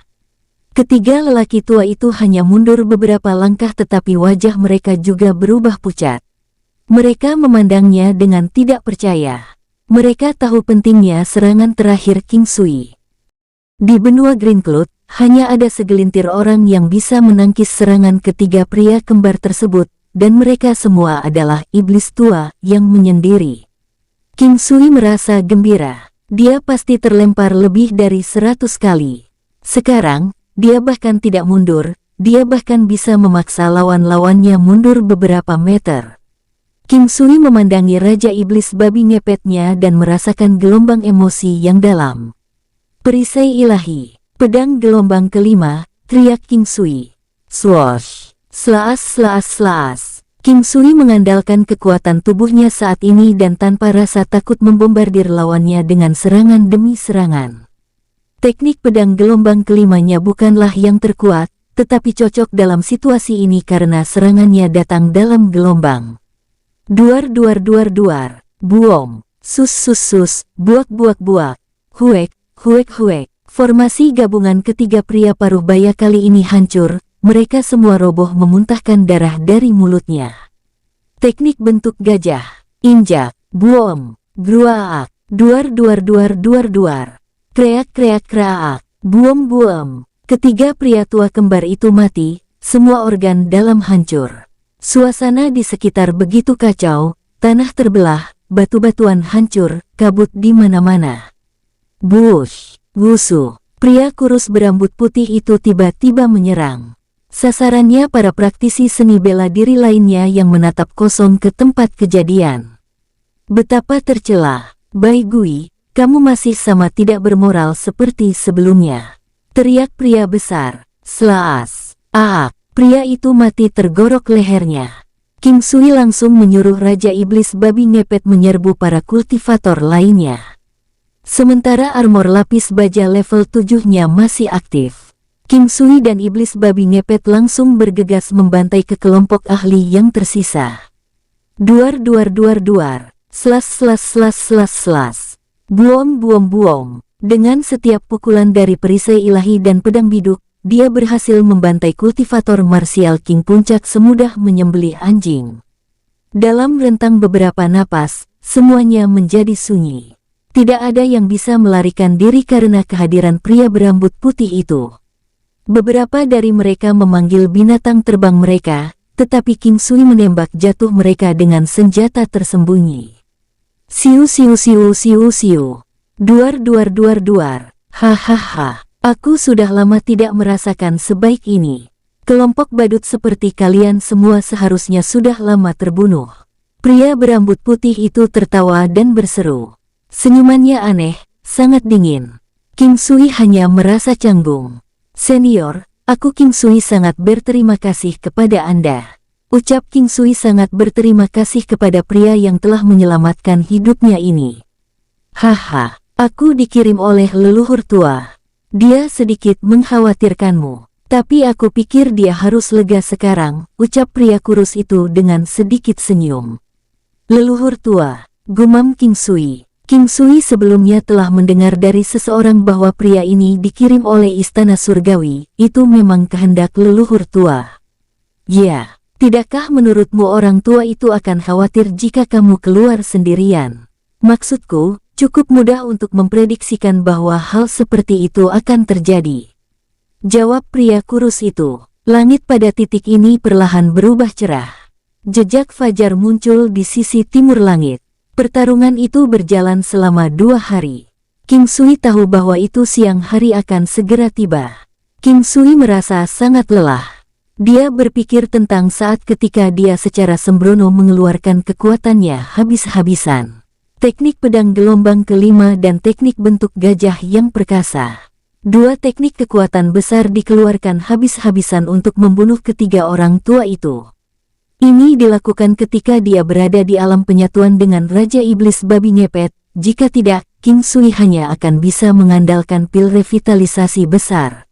A: Ketiga lelaki tua itu hanya mundur beberapa langkah tetapi wajah mereka juga berubah pucat. Mereka memandangnya dengan tidak percaya. Mereka tahu pentingnya serangan terakhir King Sui. Di benua Green Cloud, hanya ada segelintir orang yang bisa menangkis serangan ketiga pria kembar tersebut, dan mereka semua adalah iblis tua yang menyendiri. King Sui merasa gembira. Dia pasti terlempar lebih dari 100 kali. Sekarang, dia bahkan tidak mundur, dia bahkan bisa memaksa lawan-lawannya mundur beberapa meter. King Sui memandangi Raja Iblis Babi Ngepetnya dan merasakan gelombang emosi yang dalam. Perisai ilahi, pedang gelombang kelima, teriak King Sui. Swoosh, slaas slaas slaas. King Sui mengandalkan kekuatan tubuhnya saat ini dan tanpa rasa takut membombardir lawannya dengan serangan demi serangan. Teknik pedang gelombang kelimanya bukanlah yang terkuat, tetapi cocok dalam situasi ini karena serangannya datang dalam gelombang. Duar duar duar duar, buom, sus sus sus, buak buak buak, huek, huek huek. Formasi gabungan ketiga pria paruh baya kali ini hancur, mereka semua roboh memuntahkan darah dari mulutnya. Teknik bentuk gajah, injak, buom, gruaak, duar duar duar duar duar, kreak kreak kreak, buom buom. Ketiga pria tua kembar itu mati, semua organ dalam hancur. Suasana di sekitar begitu kacau, tanah terbelah, batu-batuan hancur, kabut di mana-mana. Bush, wusu, pria kurus berambut putih itu tiba-tiba menyerang. Sasarannya para praktisi seni bela diri lainnya yang menatap kosong ke tempat kejadian. Betapa tercela, Bai Gui, kamu masih sama tidak bermoral seperti sebelumnya. Teriak pria besar, slaas, aak. Pria itu mati tergorok lehernya. King Sui langsung menyuruh Raja Iblis Babi Ngepet menyerbu para kultivator lainnya. Sementara armor lapis baja level 7-nya masih aktif. King Sui dan Iblis Babi Ngepet langsung bergegas membantai ke kelompok ahli yang tersisa. Duar duar duar duar, slas slas slas slas slas. Buom buom buom. Dengan setiap pukulan dari perisai ilahi dan pedang biduk, dia berhasil membantai kultivator martial King Puncak semudah menyembelih anjing. Dalam rentang beberapa napas, semuanya menjadi sunyi. Tidak ada yang bisa melarikan diri karena kehadiran pria berambut putih itu. Beberapa dari mereka memanggil binatang terbang mereka, tetapi King Sui menembak jatuh mereka dengan senjata tersembunyi. Siu siu siu siu siu. Duar duar duar duar. Hahaha. Aku sudah lama tidak merasakan sebaik ini. Kelompok badut seperti kalian semua seharusnya sudah lama terbunuh. Pria berambut putih itu tertawa dan berseru. Senyumannya aneh, sangat dingin. King Sui hanya merasa canggung. Senior, aku King Sui sangat berterima kasih kepada Anda. Ucap King Sui sangat berterima kasih kepada pria yang telah menyelamatkan hidupnya ini. Haha, aku dikirim oleh leluhur tua. Dia sedikit mengkhawatirkanmu, tapi aku pikir dia harus lega sekarang, ucap pria kurus itu dengan sedikit senyum. Leluhur tua, gumam King Sui. King Sui sebelumnya telah mendengar dari seseorang bahwa pria ini dikirim oleh Istana Surgawi, itu memang kehendak leluhur tua. Ya, tidakkah menurutmu orang tua itu akan khawatir jika kamu keluar sendirian? Maksudku, cukup mudah untuk memprediksikan bahwa hal seperti itu akan terjadi. Jawab pria kurus itu. Langit pada titik ini perlahan berubah cerah. Jejak fajar muncul di sisi timur langit. Pertarungan itu berjalan selama 2 hari. King Sui tahu bahwa itu siang hari akan segera tiba. King Sui merasa sangat lelah. Dia berpikir tentang saat ketika dia secara sembrono mengeluarkan kekuatannya habis-habisan. Teknik pedang gelombang kelima dan teknik bentuk gajah yang perkasa. 2 teknik kekuatan besar dikeluarkan habis-habisan untuk membunuh ketiga orang tua itu. Ini dilakukan ketika dia berada di alam penyatuan dengan Raja Iblis Babi Ngepet. Jika tidak, King Sui hanya akan bisa mengandalkan pil revitalisasi besar.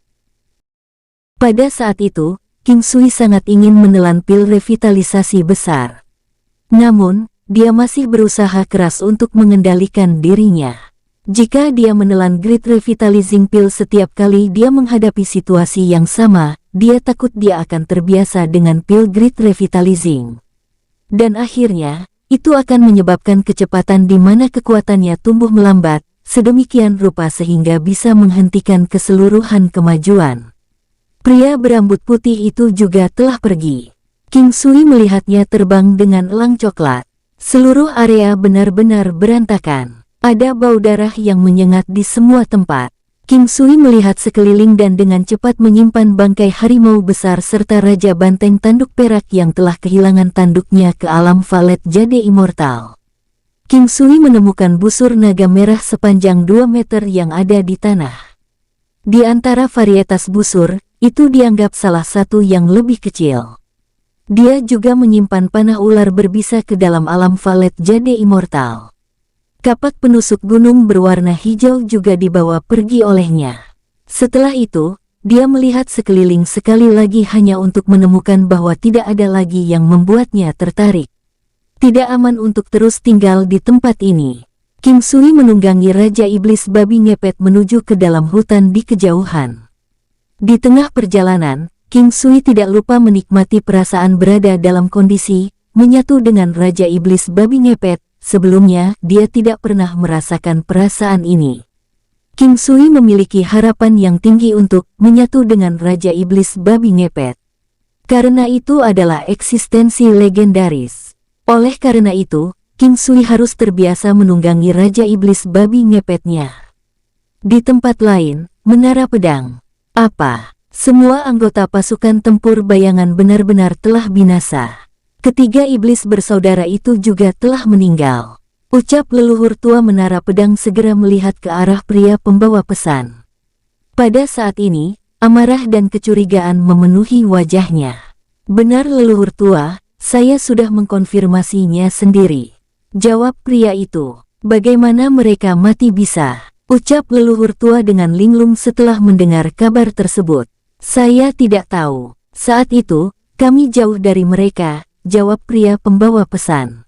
A: Pada saat itu, King Sui sangat ingin menelan pil revitalisasi besar. Namun, dia masih berusaha keras untuk mengendalikan dirinya. Jika dia menelan Great Revitalizing Pill setiap kali dia menghadapi situasi yang sama, dia takut dia akan terbiasa dengan pil Great Revitalizing. Dan akhirnya, itu akan menyebabkan kecepatan di mana kekuatannya tumbuh melambat, sedemikian rupa sehingga bisa menghentikan keseluruhan kemajuan. Pria berambut putih itu juga telah pergi. King Sui melihatnya terbang dengan elang coklat. Seluruh area benar-benar berantakan. Ada bau darah yang menyengat di semua tempat. King Sui melihat sekeliling dan dengan cepat menyimpan bangkai harimau besar serta Raja Banteng tanduk perak yang telah kehilangan tanduknya ke alam Valet Jade Immortal. King Sui menemukan busur naga merah sepanjang 2 meter yang ada di tanah. Di antara varietas busur, itu dianggap salah satu yang lebih kecil. Dia juga menyimpan panah ular berbisa ke dalam alam Valet Jade Immortal. Kapak penusuk gunung berwarna hijau juga dibawa pergi olehnya. Setelah itu, dia melihat sekeliling sekali lagi hanya untuk menemukan bahwa tidak ada lagi yang membuatnya tertarik. Tidak aman untuk terus tinggal di tempat ini. King Sui menunggangi Raja Iblis Babi Ngepet menuju ke dalam hutan di kejauhan. Di tengah perjalanan, King Sui tidak lupa menikmati perasaan berada dalam kondisi menyatu dengan Raja Iblis Babi Ngepet. Sebelumnya, dia tidak pernah merasakan perasaan ini. King Sui memiliki harapan yang tinggi untuk menyatu dengan Raja Iblis Babi Ngepet. Karena itu adalah eksistensi legendaris. Oleh karena itu, King Sui harus terbiasa menunggangi Raja Iblis Babi Ngepetnya. Di tempat lain, Menara Pedang. Apa? Semua anggota pasukan tempur bayangan benar-benar telah binasa. Ketiga iblis bersaudara itu juga telah meninggal. Ucap leluhur tua Menara Pedang segera melihat ke arah pria pembawa pesan. Pada saat ini, amarah dan kecurigaan memenuhi wajahnya. Benar leluhur tua, saya sudah mengkonfirmasinya sendiri. Jawab pria itu. Bagaimana mereka mati bisa? Ucap leluhur tua dengan linglung setelah mendengar kabar tersebut. Saya tidak tahu. Saat itu, kami jauh dari mereka, jawab pria pembawa pesan.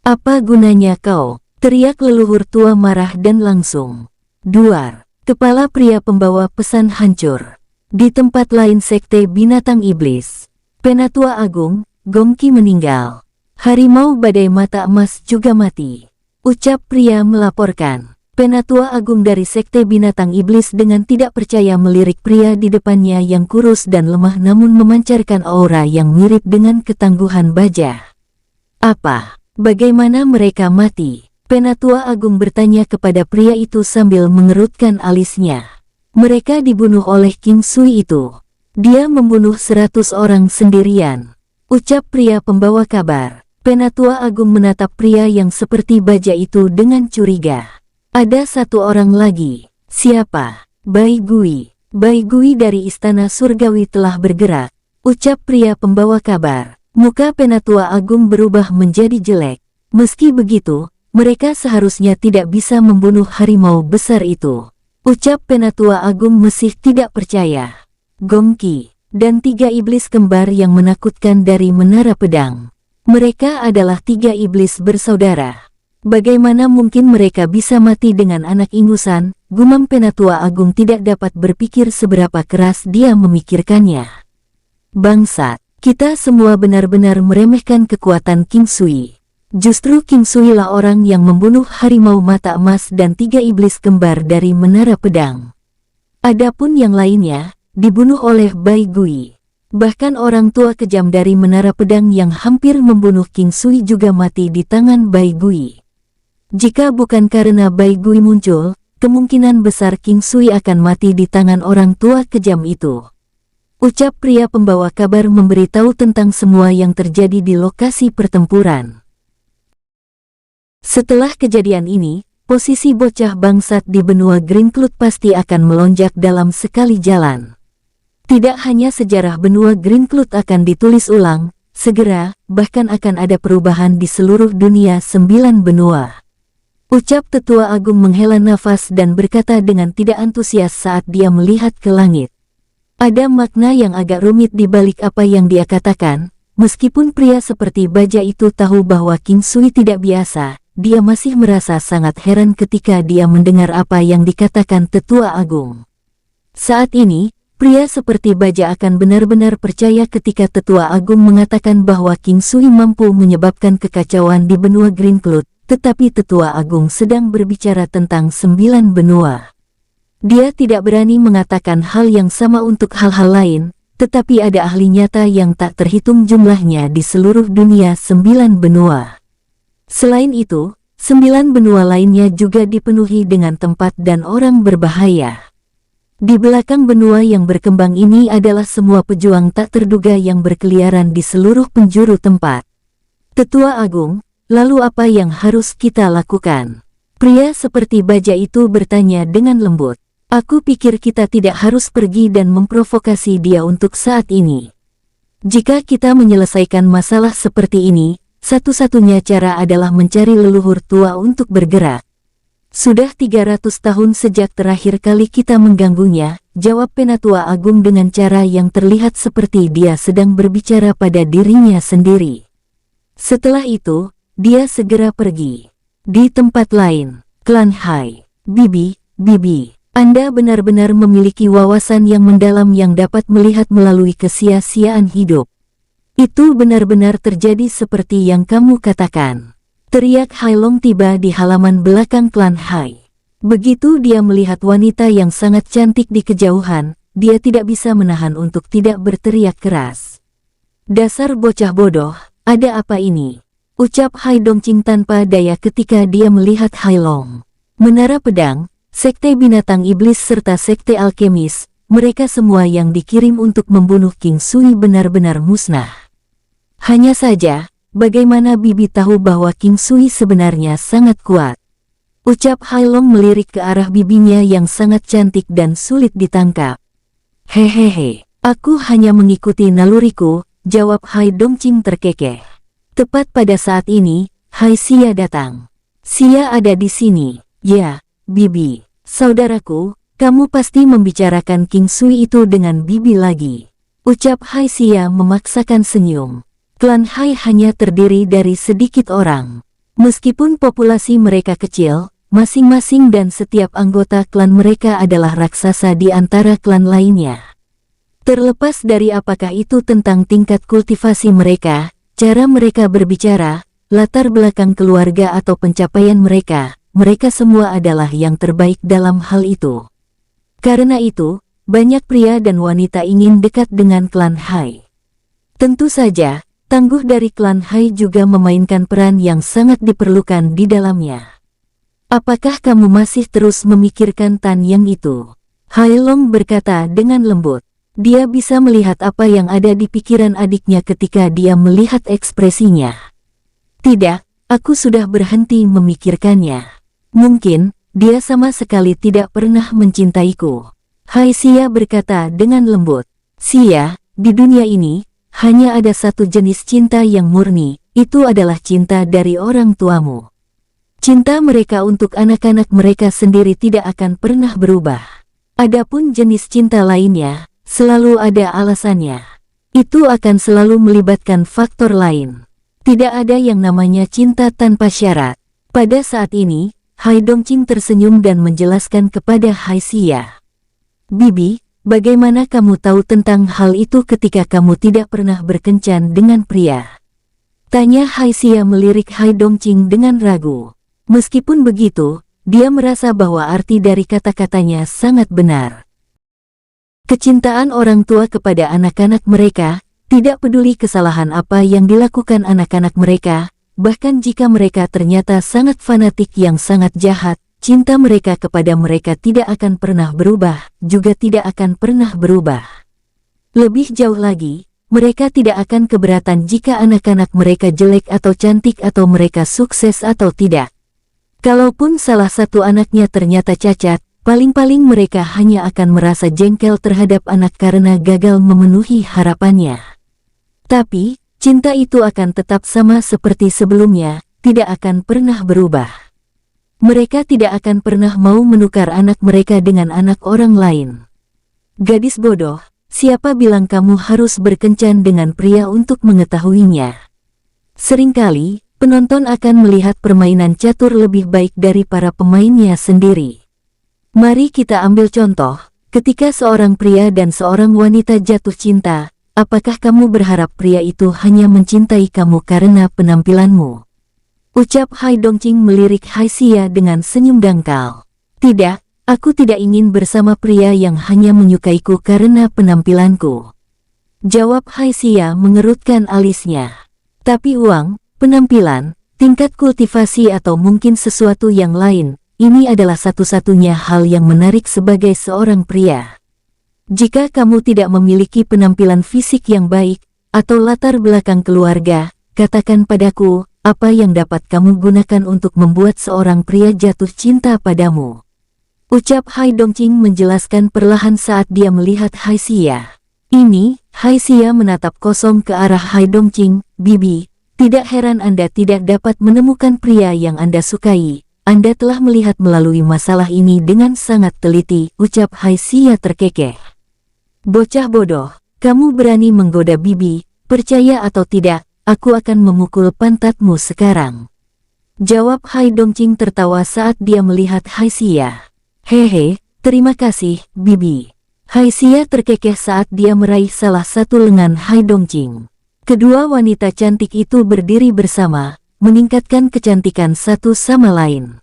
A: Apa gunanya kau? Teriak leluhur tua marah dan langsung. Duar. Kepala pria pembawa pesan hancur. Di tempat lain sekte binatang iblis. Penatua Agung, Gongki meninggal. Harimau badai mata emas juga mati. Ucap pria melaporkan. Penatua Agung dari sekte binatang iblis dengan tidak percaya melirik pria di depannya yang kurus dan lemah namun memancarkan aura yang mirip dengan ketangguhan baja. Apa? Bagaimana mereka mati? Penatua Agung bertanya kepada pria itu sambil mengerutkan alisnya. Mereka dibunuh oleh King Sui itu. Dia membunuh 100 orang sendirian. Ucap pria pembawa kabar. Penatua Agung menatap pria yang seperti baja itu dengan curiga. Ada satu orang lagi. Siapa? Bai Gui. Bai Gui dari Istana Surgawi telah bergerak. Ucap pria pembawa kabar. Muka Penatua Agung berubah menjadi jelek. Meski begitu, mereka seharusnya tidak bisa membunuh harimau besar itu. Ucap Penatua Agung masih tidak percaya. Gongki dan 3 iblis kembar yang menakutkan dari Menara Pedang. Mereka adalah 3 iblis bersaudara. Bagaimana mungkin mereka bisa mati dengan anak ingusan? Gumam Penatua Agung tidak dapat berpikir seberapa keras dia memikirkannya. Bangsat, kita semua benar-benar meremehkan kekuatan King Sui. Justru King Sui lah orang yang membunuh harimau mata emas dan 3 iblis kembar dari Menara Pedang. Adapun yang lainnya, dibunuh oleh Bai Gui. Bahkan orang tua kejam dari Menara Pedang yang hampir membunuh King Sui juga mati di tangan Bai Gui. Jika bukan karena Bai Gui muncul, kemungkinan besar King Sui akan mati di tangan orang tua kejam itu. Ucap pria pembawa kabar memberitahu tentang semua yang terjadi di lokasi pertempuran. Setelah kejadian ini, posisi bocah bangsat di benua Greencloud pasti akan melonjak dalam sekali jalan. Tidak hanya sejarah benua Greencloud akan ditulis ulang, segera, bahkan akan ada perubahan di seluruh dunia 9 benua. Ucap Tetua Agung menghela nafas dan berkata dengan tidak antusias saat dia melihat ke langit. Ada makna yang agak rumit di balik apa yang dia katakan, meskipun pria seperti baja itu tahu bahwa King Sui tidak biasa, dia masih merasa sangat heran ketika dia mendengar apa yang dikatakan Tetua Agung. Saat ini, pria seperti baja akan benar-benar percaya ketika Tetua Agung mengatakan bahwa King Sui mampu menyebabkan kekacauan di benua Green Cloud, tetapi Tetua Agung sedang berbicara tentang 9 benua. Dia tidak berani mengatakan hal yang sama untuk hal-hal lain, tetapi ada ahli nyata yang tak terhitung jumlahnya di seluruh dunia 9 benua. Selain itu, 9 benua lainnya juga dipenuhi dengan tempat dan orang berbahaya. Di belakang benua yang berkembang ini adalah semua pejuang tak terduga yang berkeliaran di seluruh penjuru tempat. Tetua Agung, lalu apa yang harus kita lakukan? Pria seperti baja itu bertanya dengan lembut. Aku pikir kita tidak harus pergi dan memprovokasi dia untuk saat ini. Jika kita menyelesaikan masalah seperti ini, satu-satunya cara adalah mencari leluhur tua untuk bergerak. Sudah 300 tahun sejak terakhir kali kita mengganggunya, jawab Penatua Agung dengan cara yang terlihat seperti dia sedang berbicara pada dirinya sendiri. Setelah itu, dia segera pergi. Di tempat lain, klan Hai. Bibi, Anda benar-benar memiliki wawasan yang mendalam yang dapat melihat melalui kesia-siaan hidup. Itu benar-benar terjadi seperti yang kamu katakan. Teriak Hai Long tiba di halaman belakang klan Hai. Begitu dia melihat wanita yang sangat cantik di kejauhan, dia tidak bisa menahan untuk tidak berteriak keras. Dasar bocah bodoh, ada apa ini? Ucap Hai Dongqing tanpa daya ketika dia melihat Hai Long. Menara Pedang, Sekte Binatang Iblis serta Sekte Alkemis, mereka semua yang dikirim untuk membunuh King Sui benar-benar musnah. Hanya saja, bagaimana Bibi tahu bahwa King Sui sebenarnya sangat kuat? Ucap Hai Long melirik ke arah bibinya yang sangat cantik dan sulit ditangkap. Hehehe, aku hanya mengikuti naluriku, jawab Hai Dongqing terkekeh. Tepat pada saat ini, Hai Xia datang. Xia ada di sini. Ya, Bibi. Saudaraku, kamu pasti membicarakan King Sui itu dengan Bibi lagi. Ucap Hai Xia memaksakan senyum. Klan Hai hanya terdiri dari sedikit orang. Meskipun populasi mereka kecil, masing-masing dan setiap anggota klan mereka adalah raksasa di antara klan lainnya. Terlepas dari apakah itu tentang tingkat kultivasi mereka, cara mereka berbicara, latar belakang keluarga atau pencapaian mereka, mereka semua adalah yang terbaik dalam hal itu. Karena itu, banyak pria dan wanita ingin dekat dengan klan Hai. Tentu saja, tangguh dari klan Hai juga memainkan peran yang sangat diperlukan di dalamnya. Apakah kamu masih terus memikirkan Tan Yang itu? Hai Long berkata dengan lembut. Dia bisa melihat apa yang ada di pikiran adiknya ketika dia melihat ekspresinya. Tidak, aku sudah berhenti memikirkannya. Mungkin, dia sama sekali tidak pernah mencintaiku. Hai Xia berkata dengan lembut. Xia, di dunia ini, hanya ada satu jenis cinta yang murni, itu adalah cinta dari orang tuamu. Cinta mereka untuk anak-anak mereka sendiri tidak akan pernah berubah. Adapun jenis cinta lainnya, selalu ada alasannya. Itu akan selalu melibatkan faktor lain. Tidak ada yang namanya cinta tanpa syarat. Pada saat ini, Hai Dongqing tersenyum dan menjelaskan kepada Hai Xia. Bibi, bagaimana kamu tahu tentang hal itu ketika kamu tidak pernah berkencan dengan pria? Tanya Hai Xia melirik Hai Dongqing dengan ragu. Meskipun begitu, dia merasa bahwa arti dari kata-katanya sangat benar. Kecintaan orang tua kepada anak-anak mereka, tidak peduli kesalahan apa yang dilakukan anak-anak mereka, bahkan jika mereka ternyata sangat fanatik yang sangat jahat, cinta mereka kepada mereka tidak akan pernah berubah, juga tidak akan pernah berubah. Lebih jauh lagi, mereka tidak akan keberatan jika anak-anak mereka jelek atau cantik atau mereka sukses atau tidak. Kalaupun salah satu anaknya ternyata cacat, paling-paling mereka hanya akan merasa jengkel terhadap anak karena gagal memenuhi harapannya. Tapi, cinta itu akan tetap sama seperti sebelumnya, tidak akan pernah berubah. Mereka tidak akan pernah mau menukar anak mereka dengan anak orang lain. Gadis bodoh, siapa bilang kamu harus berkencan dengan pria untuk mengetahuinya? Seringkali, penonton akan melihat permainan catur lebih baik dari para pemainnya sendiri. Mari kita ambil contoh, ketika seorang pria dan seorang wanita jatuh cinta, apakah kamu berharap pria itu hanya mencintai kamu karena penampilanmu? Ucap Hai Dongqing melirik Hai Xia dengan senyum dangkal. Tidak, aku tidak ingin bersama pria yang hanya menyukaiku karena penampilanku. Jawab Hai Xia mengerutkan alisnya. Tapi uang, penampilan, tingkat kultivasi atau mungkin sesuatu yang lain, ini adalah satu-satunya hal yang menarik sebagai seorang pria. Jika kamu tidak memiliki penampilan fisik yang baik, atau latar belakang keluarga, katakan padaku, apa yang dapat kamu gunakan untuk membuat seorang pria jatuh cinta padamu? Ucap Hai Dongqing menjelaskan perlahan saat dia melihat Hai Xia. Ini, Hai Xia menatap kosong ke arah Hai Dongqing. Bibi, tidak heran Anda tidak dapat menemukan pria yang Anda sukai. Anda telah melihat melalui masalah ini dengan sangat teliti, ucap Hai Xia terkekeh. Bocah bodoh, kamu berani menggoda Bibi, percaya atau tidak, aku akan memukul pantatmu sekarang. Jawab Hai Dongqing tertawa saat dia melihat Hai Xia. Hehe, terima kasih, Bibi. Hai Xia terkekeh saat dia meraih salah satu lengan Hai Dongqing. Kedua wanita cantik itu berdiri bersama, meningkatkan kecantikan satu sama lain.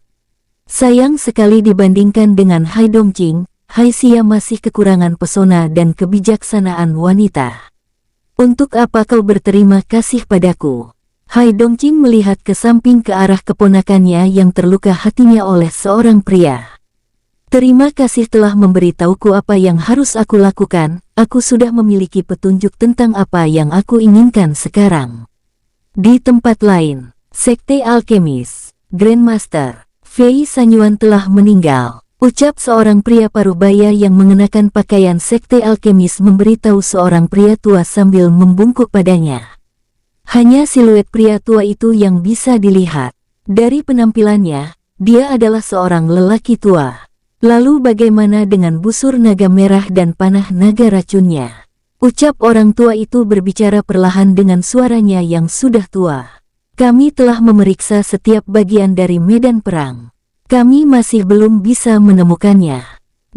A: Sayang sekali dibandingkan dengan Hai Dongqing, Hai Xia masih kekurangan pesona dan kebijaksanaan wanita. Untuk apa kau berterima kasih padaku? Hai Dongqing melihat ke samping ke arah keponakannya yang terluka hatinya oleh seorang pria. Terima kasih telah memberitahuku apa yang harus aku lakukan, aku sudah memiliki petunjuk tentang apa yang aku inginkan sekarang. Di tempat lain, Sekte Alkemis, Grandmaster Fei Sanyuan telah meninggal. Ucap seorang pria parubaya yang mengenakan pakaian Sekte Alkemis memberitahu seorang pria tua sambil membungkuk padanya. Hanya siluet pria tua itu yang bisa dilihat. Dari penampilannya, dia adalah seorang lelaki tua. Lalu bagaimana dengan busur naga merah dan panah naga racunnya? Ucap orang tua itu berbicara perlahan dengan suaranya yang sudah tua. Kami telah memeriksa setiap bagian dari medan perang. Kami masih belum bisa menemukannya.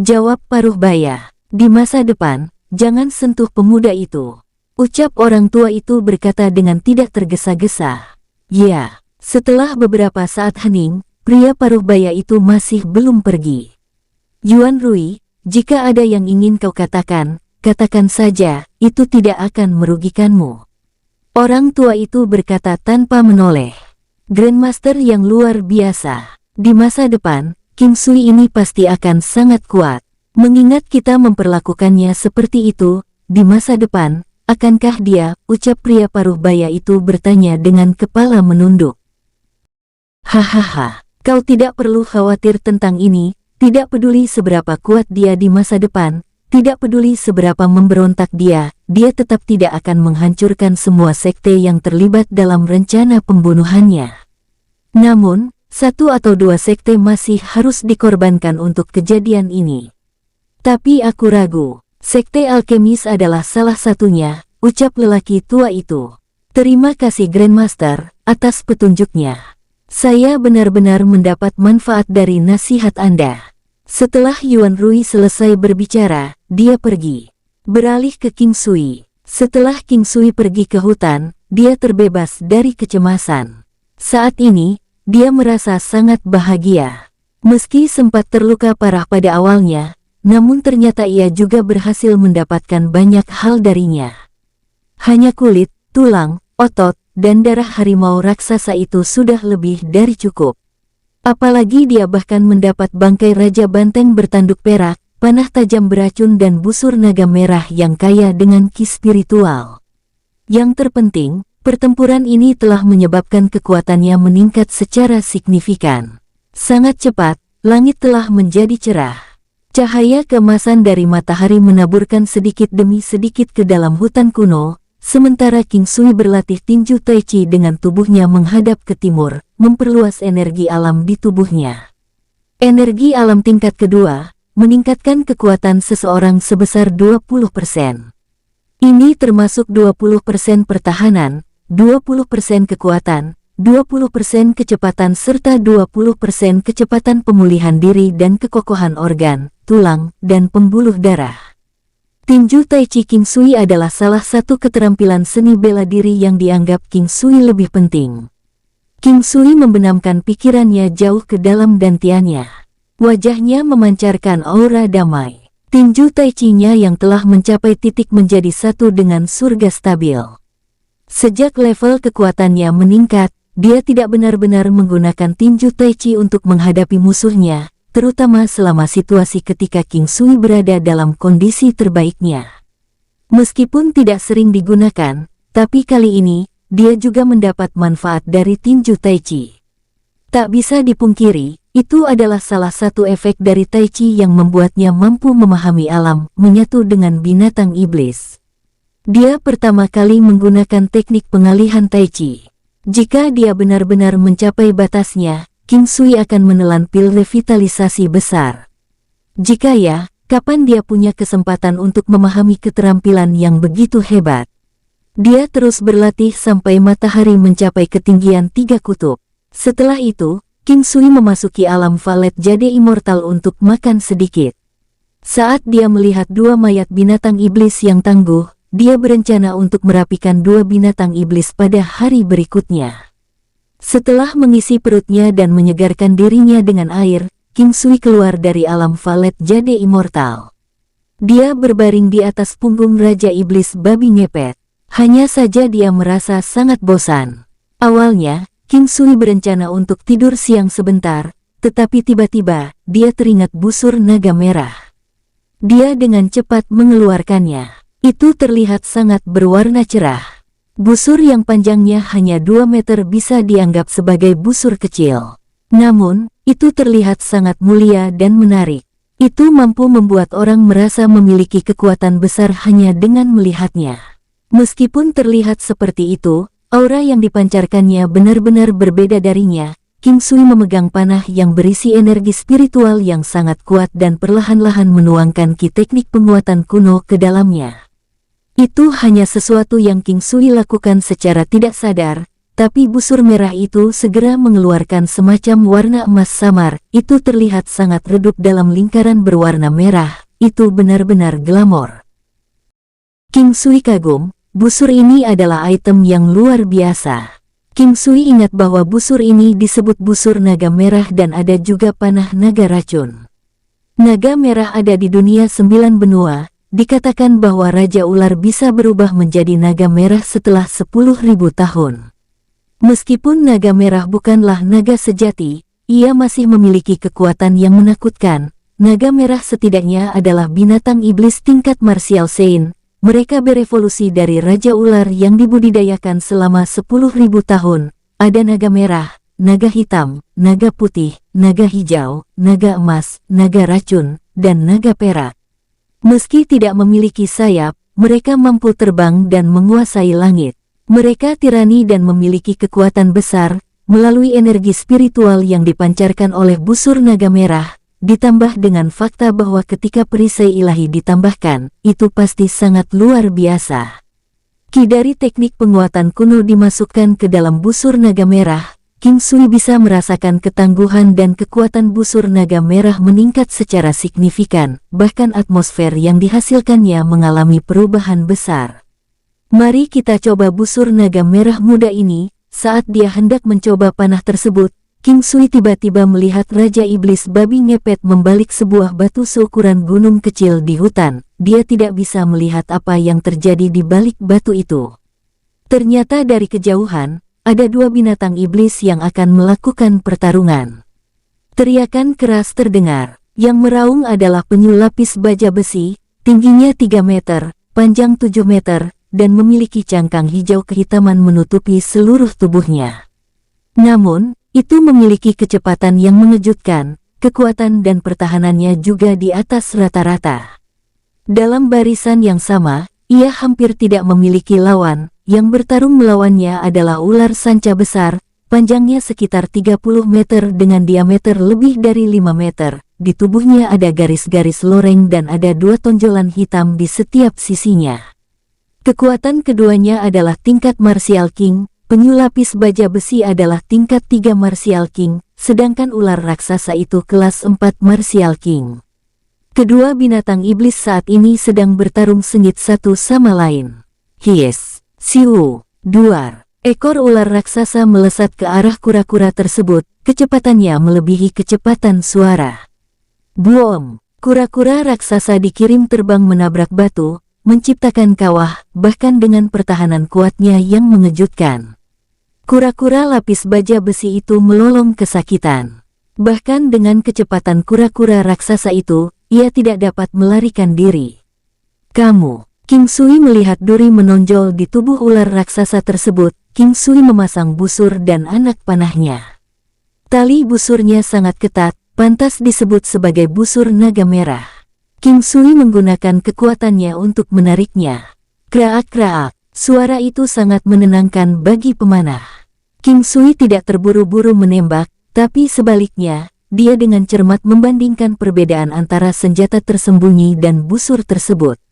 A: Jawab Paruhbaya. Di masa depan, jangan sentuh pemuda itu. Ucap orang tua itu berkata dengan tidak tergesa-gesa. Ya, setelah beberapa saat hening, pria Paruhbaya itu masih belum pergi. Yuan Rui, jika ada yang ingin kau katakan, katakan saja, itu tidak akan merugikanmu. Orang tua itu berkata tanpa menoleh. Grandmaster yang luar biasa. Di masa depan, King Sui ini pasti akan sangat kuat. Mengingat kita memperlakukannya seperti itu, di masa depan, akankah dia, ucap pria Paruhbaya itu bertanya dengan kepala menunduk. Hahaha, kau tidak perlu khawatir tentang ini. Tidak peduli seberapa kuat dia di masa depan, tidak peduli seberapa memberontak dia tetap tidak akan menghancurkan semua sekte yang terlibat dalam rencana pembunuhannya. Namun, satu atau dua sekte masih harus dikorbankan untuk kejadian ini. Tapi aku ragu, Sekte Alkemis adalah salah satunya, ucap lelaki tua itu. Terima kasih Grandmaster, atas petunjuknya. Saya benar-benar mendapat manfaat dari nasihat Anda. Setelah Yuan Rui selesai berbicara, dia pergi. Beralih ke King Sui. Setelah King Sui pergi ke hutan, dia terbebas dari kecemasan. Saat ini, dia merasa sangat bahagia. Meski sempat terluka parah pada awalnya, namun ternyata ia juga berhasil mendapatkan banyak hal darinya. Hanya kulit, tulang, otot, dan darah harimau raksasa itu sudah lebih dari cukup. Apalagi dia bahkan mendapat bangkai Raja Banteng bertanduk perak, panah tajam beracun dan busur naga merah yang kaya dengan ki spiritual. Yang terpenting, pertempuran ini telah menyebabkan kekuatannya meningkat secara signifikan. Sangat cepat, langit telah menjadi cerah. Cahaya keemasan dari matahari menaburkan sedikit demi sedikit ke dalam hutan kuno, sementara King Sui berlatih tinju Tai Chi dengan tubuhnya menghadap ke timur, memperluas energi alam di tubuhnya. Energi alam tingkat kedua, meningkatkan kekuatan seseorang sebesar 20%. Ini termasuk 20% pertahanan, 20% kekuatan, 20% kecepatan serta 20% kecepatan pemulihan diri dan kekokohan organ, tulang, dan pembuluh darah. Tinju Tai Chi King Sui adalah salah satu keterampilan seni bela diri yang dianggap King Sui lebih penting. King Sui membenamkan pikirannya jauh ke dalam dantiannya. Wajahnya memancarkan aura damai. Tinju Tai Chi-nya yang telah mencapai titik menjadi satu dengan surga stabil. Sejak level kekuatannya meningkat, dia tidak benar-benar menggunakan tinju Tai Chi untuk menghadapi musuhnya, terutama selama situasi ketika King Sui berada dalam kondisi terbaiknya. Meskipun tidak sering digunakan, tapi kali ini, dia juga mendapat manfaat dari tinju Tai Chi. Tak bisa dipungkiri, itu adalah salah satu efek dari Tai Chi yang membuatnya mampu memahami alam, menyatu dengan binatang iblis. Dia pertama kali menggunakan teknik pengalihan Tai Chi. Jika dia benar-benar mencapai batasnya, King Sui akan menelan pil revitalisasi besar. Jika ya, kapan dia punya kesempatan untuk memahami keterampilan yang begitu hebat? Dia terus berlatih sampai matahari mencapai ketinggian 3 kutub. Setelah itu, King Sui memasuki alam valet jade immortal untuk makan sedikit. Saat dia melihat 2 mayat binatang iblis yang tangguh, dia berencana untuk merapikan 2 binatang iblis pada hari berikutnya. Setelah mengisi perutnya dan menyegarkan dirinya dengan air, King Sui keluar dari alam valet jade immortal. Dia berbaring di atas punggung Raja Iblis Babi Ngepet. Hanya saja dia merasa sangat bosan. Awalnya, King Sui berencana untuk tidur siang sebentar, tetapi tiba-tiba, dia teringat busur naga merah. Dia dengan cepat mengeluarkannya. Itu terlihat sangat berwarna cerah. Busur yang panjangnya hanya 2 meter bisa dianggap sebagai busur kecil. Namun, itu terlihat sangat mulia dan menarik. Itu mampu membuat orang merasa memiliki kekuatan besar hanya dengan melihatnya. Meskipun terlihat seperti itu, aura yang dipancarkannya benar-benar berbeda darinya. King Sui memegang panah yang berisi energi spiritual yang sangat kuat dan perlahan-lahan menuangkan ki teknik penguatan kuno ke dalamnya. Itu hanya sesuatu yang King Sui lakukan secara tidak sadar, tapi busur merah itu segera mengeluarkan semacam warna emas samar. Itu terlihat sangat redup dalam lingkaran berwarna merah. Itu benar-benar glamor. King Sui kagum. Busur ini adalah item yang luar biasa. King Sui ingat bahwa busur ini disebut busur naga merah dan ada juga panah naga racun. Naga merah ada di dunia 9 benua. Dikatakan bahwa Raja Ular bisa berubah menjadi naga merah setelah 10.000 tahun. Meskipun naga merah bukanlah naga sejati, ia masih memiliki kekuatan yang menakutkan. Naga merah setidaknya adalah binatang iblis tingkat martial saint. Mereka berevolusi dari Raja Ular yang dibudidayakan selama 10.000 tahun. Ada naga merah, naga hitam, naga putih, naga hijau, naga emas, naga racun, dan naga perak. Meski tidak memiliki sayap, mereka mampu terbang dan menguasai langit. Mereka tirani dan memiliki kekuatan besar, melalui energi spiritual yang dipancarkan oleh busur naga merah. Ditambah dengan fakta bahwa ketika perisai ilahi ditambahkan, itu pasti sangat luar biasa. Ki dari teknik penguatan kuno dimasukkan ke dalam busur naga merah, King Sui bisa merasakan ketangguhan dan kekuatan busur naga merah meningkat secara signifikan, bahkan atmosfer yang dihasilkannya mengalami perubahan besar. Mari kita coba busur naga merah muda ini. Saat dia hendak mencoba panah tersebut, King Sui tiba-tiba melihat Raja Iblis Babi Ngepet membalik sebuah batu seukuran gunung kecil di hutan. Dia tidak bisa melihat apa yang terjadi di balik batu itu. Ternyata dari kejauhan, ada 2 binatang iblis yang akan melakukan pertarungan. Teriakan keras terdengar. Yang meraung adalah penyu lapis baja besi, tingginya 3 meter, panjang 7 meter, dan memiliki cangkang hijau kehitaman menutupi seluruh tubuhnya. Namun, itu memiliki kecepatan yang mengejutkan, kekuatan dan pertahanannya juga di atas rata-rata. Dalam barisan yang sama, ia hampir tidak memiliki lawan. Yang bertarung melawannya adalah ular sanca besar, panjangnya sekitar 30 meter dengan diameter lebih dari 5 meter, di tubuhnya ada garis-garis loreng dan ada 2 tonjolan hitam di setiap sisinya. Kekuatan keduanya adalah tingkat Martial King, penyu lapis baja besi adalah tingkat 3 Martial King, sedangkan ular raksasa itu kelas 4 Martial King. Kedua binatang iblis saat ini sedang bertarung sengit satu sama lain. Hies, siu, duar. Ekor ular raksasa melesat ke arah kura-kura tersebut, kecepatannya melebihi kecepatan suara. Boom! Kura-kura raksasa dikirim terbang menabrak batu, menciptakan kawah, bahkan dengan pertahanan kuatnya yang mengejutkan. Kura-kura lapis baja besi itu melolong kesakitan. Bahkan dengan kecepatan kura-kura raksasa itu, ia tidak dapat melarikan diri. Kamu, King Sui melihat duri menonjol di tubuh ular raksasa tersebut. King Sui memasang busur dan anak panahnya. Tali busurnya sangat ketat, pantas disebut sebagai busur naga merah. King Sui menggunakan kekuatannya untuk menariknya. Kraak-kraak, suara itu sangat menenangkan bagi pemanah. King Sui tidak terburu-buru menembak, tapi sebaliknya, dia dengan cermat membandingkan perbedaan antara senjata tersembunyi dan busur tersebut.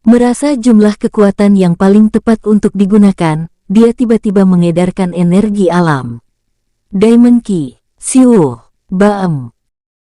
A: Merasa jumlah kekuatan yang paling tepat untuk digunakan, dia tiba-tiba mengedarkan energi alam. Diamond Key, Siu, Baem.